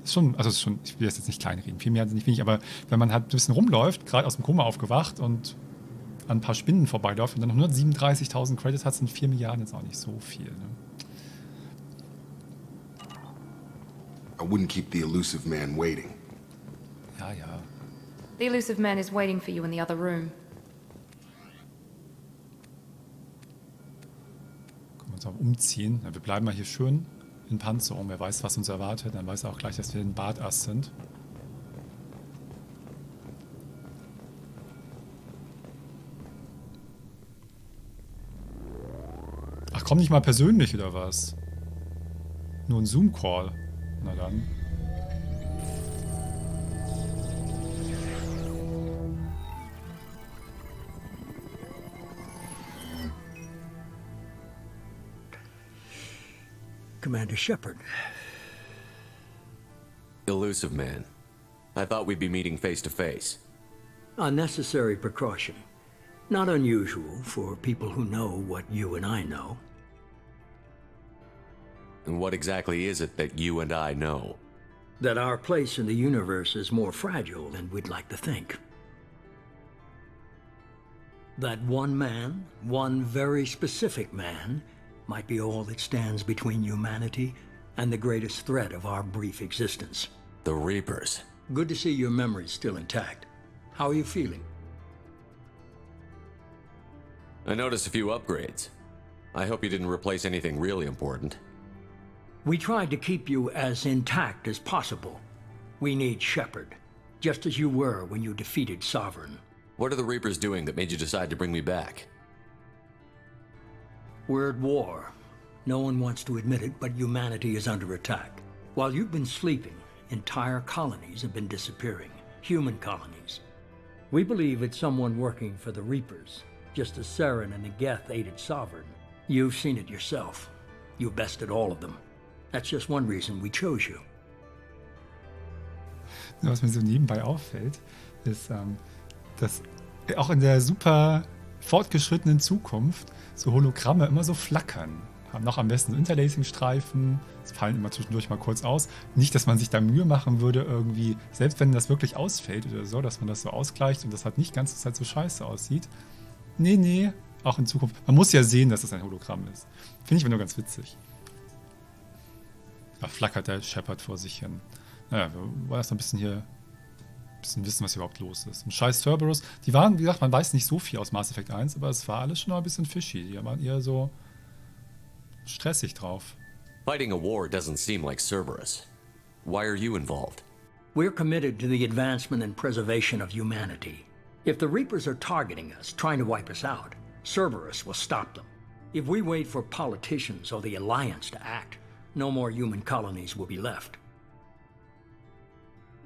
Ist schon, also ist schon, ich will das jetzt nicht kleinreden, 4 Milliarden sind nicht wenig, aber wenn man halt ein bisschen rumläuft, gerade aus dem Koma aufgewacht und an ein paar Spinnen vorbeiläuft und dann 137.000 Credits hat, sind 4 Milliarden jetzt auch nicht so viel. Ne? I wouldn't keep the elusive man waiting. Ja, ja. The elusive man is waiting for you in the other room. uns auch umziehen. Ja, wir bleiben mal hier schön in Panzerung. Wer weiß, was uns erwartet. Dann weiß er auch gleich, dass wir ein Badass sind. Ach, komm nicht mal persönlich oder was? Nur ein Zoom-Call. Na dann. Commander Shepard. Elusive man. I thought we'd be meeting face to face. A necessary precaution. Not unusual for people who know what you and I know. And what exactly is it that you and I know? That our place in the universe is more fragile than we'd like to think. That one man, one very specific man, might be all that stands between humanity and the greatest threat of our brief existence. The Reapers. Good to see your memory's still intact. How are you feeling? I noticed a few upgrades. I hope you didn't replace anything really important. We tried to keep you as intact as possible. We need Shepard, just as you were when you defeated Sovereign. What are the Reapers doing that made you decide to bring me back? We're at war. No one wants to admit it, but humanity is under attack. While you've been sleeping, entire colonies have been disappearing. Human colonies. We believe it's someone working for the Reapers, just as Saren and the Geth aided Sovereign. You've seen it yourself. You bested all of them. That's just one reason we chose you. Was mir so nebenbei auffällt, ist, dass auch in der super fortgeschrittenen Zukunft so Hologramme immer so flackern. Haben noch am besten so Interlacing-Streifen. Es fallen immer zwischendurch mal kurz aus. Nicht, dass man sich da Mühe machen würde, irgendwie, selbst wenn das wirklich ausfällt oder so, dass man das so ausgleicht und das halt nicht ganz Zeit so scheiße aussieht. Nee, auch in Zukunft. Man muss ja sehen, dass es ein Hologramm ist. Finde ich aber nur ganz witzig. Da flackert der Shepard vor sich hin. Naja, wir wollen erst noch ein bisschen hier wissen, was überhaupt los ist. Und scheiß Cerberus, die waren, wie gesagt, man weiß nicht so viel aus Mass Effect 1, aber es war alles schon noch ein bisschen fishy. Die waren eher so stressig drauf. Fighting a war doesn't seem like Cerberus. Why are you involved? We're committed to the advancement and preservation of humanity. If the Reapers are targeting us, trying to wipe us out, Cerberus will stop them. If we wait for politicians or the Alliance to act, no more human colonies will be left.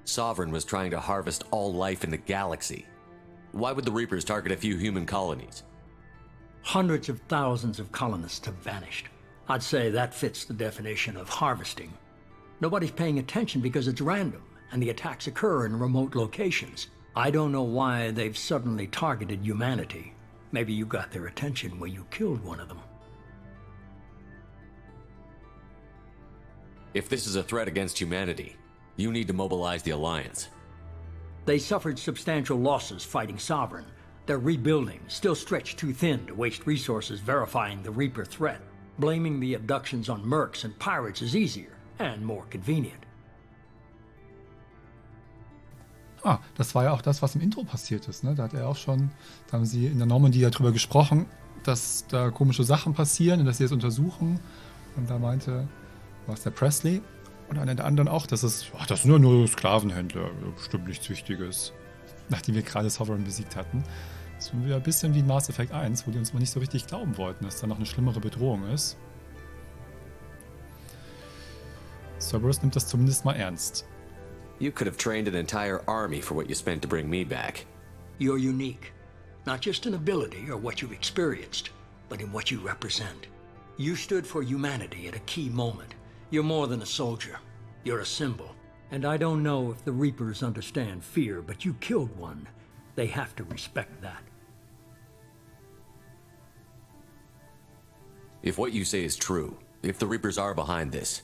Sovereign was trying to harvest all life in the galaxy. Why would the Reapers target a few human colonies? Hundreds of thousands of colonists have vanished. I'd say that fits the definition of harvesting. Nobody's paying attention because it's random, and the attacks occur in remote locations. I don't know why they've suddenly targeted humanity. Maybe you got their attention when you killed one of them. If this is a threat against humanity, you need to mobilize the Alliance. They suffered substantial losses fighting Sovereign. They're rebuilding, still stretched too thin to waste resources verifying the Reaper threat. Blaming the abductions on mercs and pirates is easier and more convenient. Das war ja auch das, was im Intro passiert ist, ne? Da haben sie in der Normandy ja drüber gesprochen, dass da komische Sachen passieren und dass sie das untersuchen. Und da meinte, was der Presley und einer der anderen auch, das sind ja nur Sklavenhändler, bestimmt nichts Wichtiges. Nachdem wir gerade Sovereign besiegt hatten. Das sind wir ein bisschen wie in Mass Effect 1, wo die uns mal nicht so richtig glauben wollten, dass da noch eine schlimmere Bedrohung ist. Cerberus nimmt das zumindest mal ernst. You could have trained an entire army for what you spent to bring me back. You're unique. Not just in ability or what you've experienced, but in what you represent. You stood for humanity at a key moment. You're more than a soldier. You're a symbol. And I don't know if the Reapers understand fear, but you killed one. They have to respect that. If what you say is true, if the Reapers are behind this,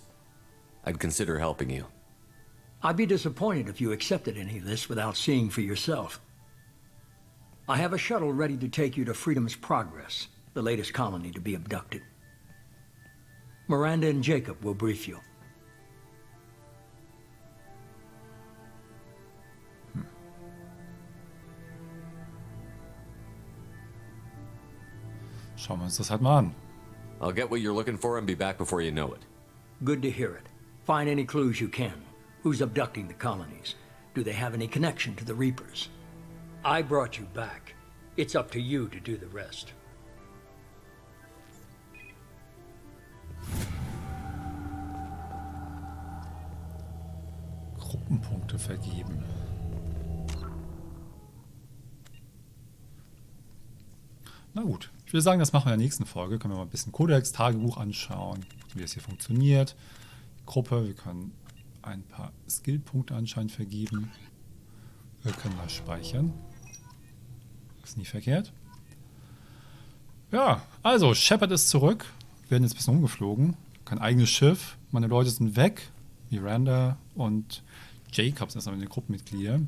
I'd consider helping you. I'd be disappointed if you accepted any of this without seeing for yourself. I have a shuttle ready to take you to Freedom's Progress, the latest colony to be abducted. Miranda and Jacob will brief you. Schauen wir uns das halt mal an. I'll get what you're looking for and be back before you know it. Good to hear it. Find any clues you can. Who's abducting the colonies? Do they have any connection to the Reapers? I brought you back. It's up to you to do the rest. Gruppenpunkte vergeben. Na gut, ich würde sagen, das machen wir in der nächsten Folge. Können wir mal ein bisschen Codex-Tagebuch anschauen, wie das hier funktioniert. Gruppe, wir können ein paar Skillpunkte anscheinend vergeben. Wir können das speichern. Ist nie verkehrt. Ja, also Shepard ist zurück. Wir werden jetzt ein bisschen umgeflogen. Kein eigenes Schiff. Meine Leute sind weg. Miranda und Jacob sind erstmal mit den Gruppenmitglieder.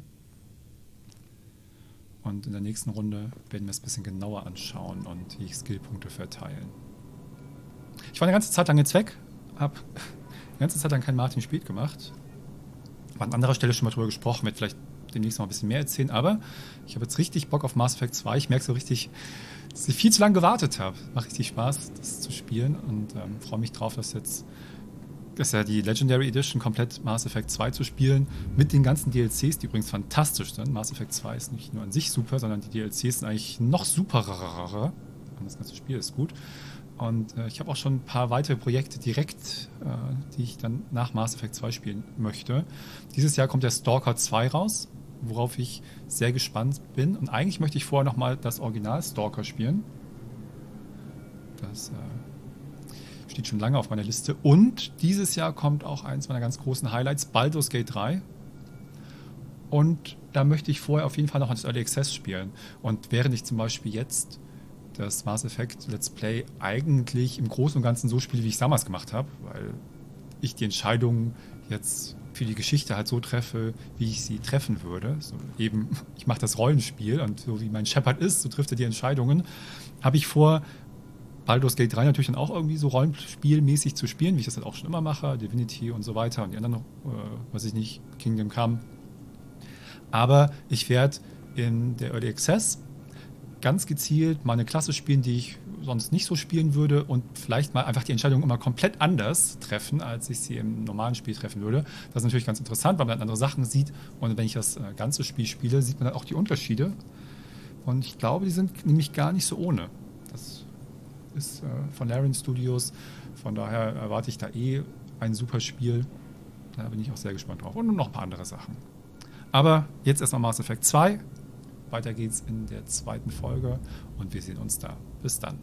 Und in der nächsten Runde werden wir es ein bisschen genauer anschauen und die Skillpunkte verteilen. Ich war eine ganze Zeit lang jetzt weg. Habe die ganze Zeit lang kein Martin Spät gemacht. War an anderer Stelle schon mal drüber gesprochen. Werde vielleicht demnächst noch ein bisschen mehr erzählen. Aber ich habe jetzt richtig Bock auf Mass Effect 2. Ich merke so richtig, dass ich viel zu lange gewartet habe. Macht richtig Spaß, das zu spielen. Und freue mich drauf, dass ja die Legendary Edition komplett Mass Effect 2 zu spielen, mit den ganzen DLCs, die übrigens fantastisch sind. Mass Effect 2 ist nicht nur an sich super, sondern die DLCs sind eigentlich noch superer. Und das ganze Spiel ist gut. Und ich habe auch schon ein paar weitere Projekte direkt, die ich dann nach Mass Effect 2 spielen möchte. Dieses Jahr kommt der Stalker 2 raus, worauf ich sehr gespannt bin. Und eigentlich möchte ich vorher nochmal das Original Stalker spielen. Das steht schon lange auf meiner Liste. Und dieses Jahr kommt auch eins meiner ganz großen Highlights, Baldur's Gate 3. Und da möchte ich vorher auf jeden Fall noch das Early Access spielen. Und während ich zum Beispiel jetzt das Mass Effect Let's Play eigentlich im Großen und Ganzen so spiele, wie ich es damals gemacht habe, weil ich die Entscheidungen jetzt für die Geschichte halt so treffe, wie ich sie treffen würde. So eben, ich mache das Rollenspiel und so wie mein Shepard ist, so trifft er die Entscheidungen. Habe ich vor, Baldur's Gate 3 natürlich dann auch irgendwie so rollenspielmäßig zu spielen, wie ich das halt auch schon immer mache, Divinity und so weiter und die anderen noch, weiß ich nicht, Kingdom Come. Aber ich werde in der Early Access ganz gezielt mal eine Klasse spielen, die ich sonst nicht so spielen würde und vielleicht mal einfach die Entscheidung immer komplett anders treffen, als ich sie im normalen Spiel treffen würde. Das ist natürlich ganz interessant, weil man dann andere Sachen sieht und wenn ich das ganze Spiel spiele, sieht man dann auch die Unterschiede und ich glaube, die sind nämlich gar nicht so ohne. Das ist von Larian Studios, von daher erwarte ich da ein super Spiel. Da bin ich auch sehr gespannt drauf und noch ein paar andere Sachen. Aber jetzt erstmal Mass Effect 2. Weiter geht's in der zweiten Folge und wir sehen uns da. Bis dann.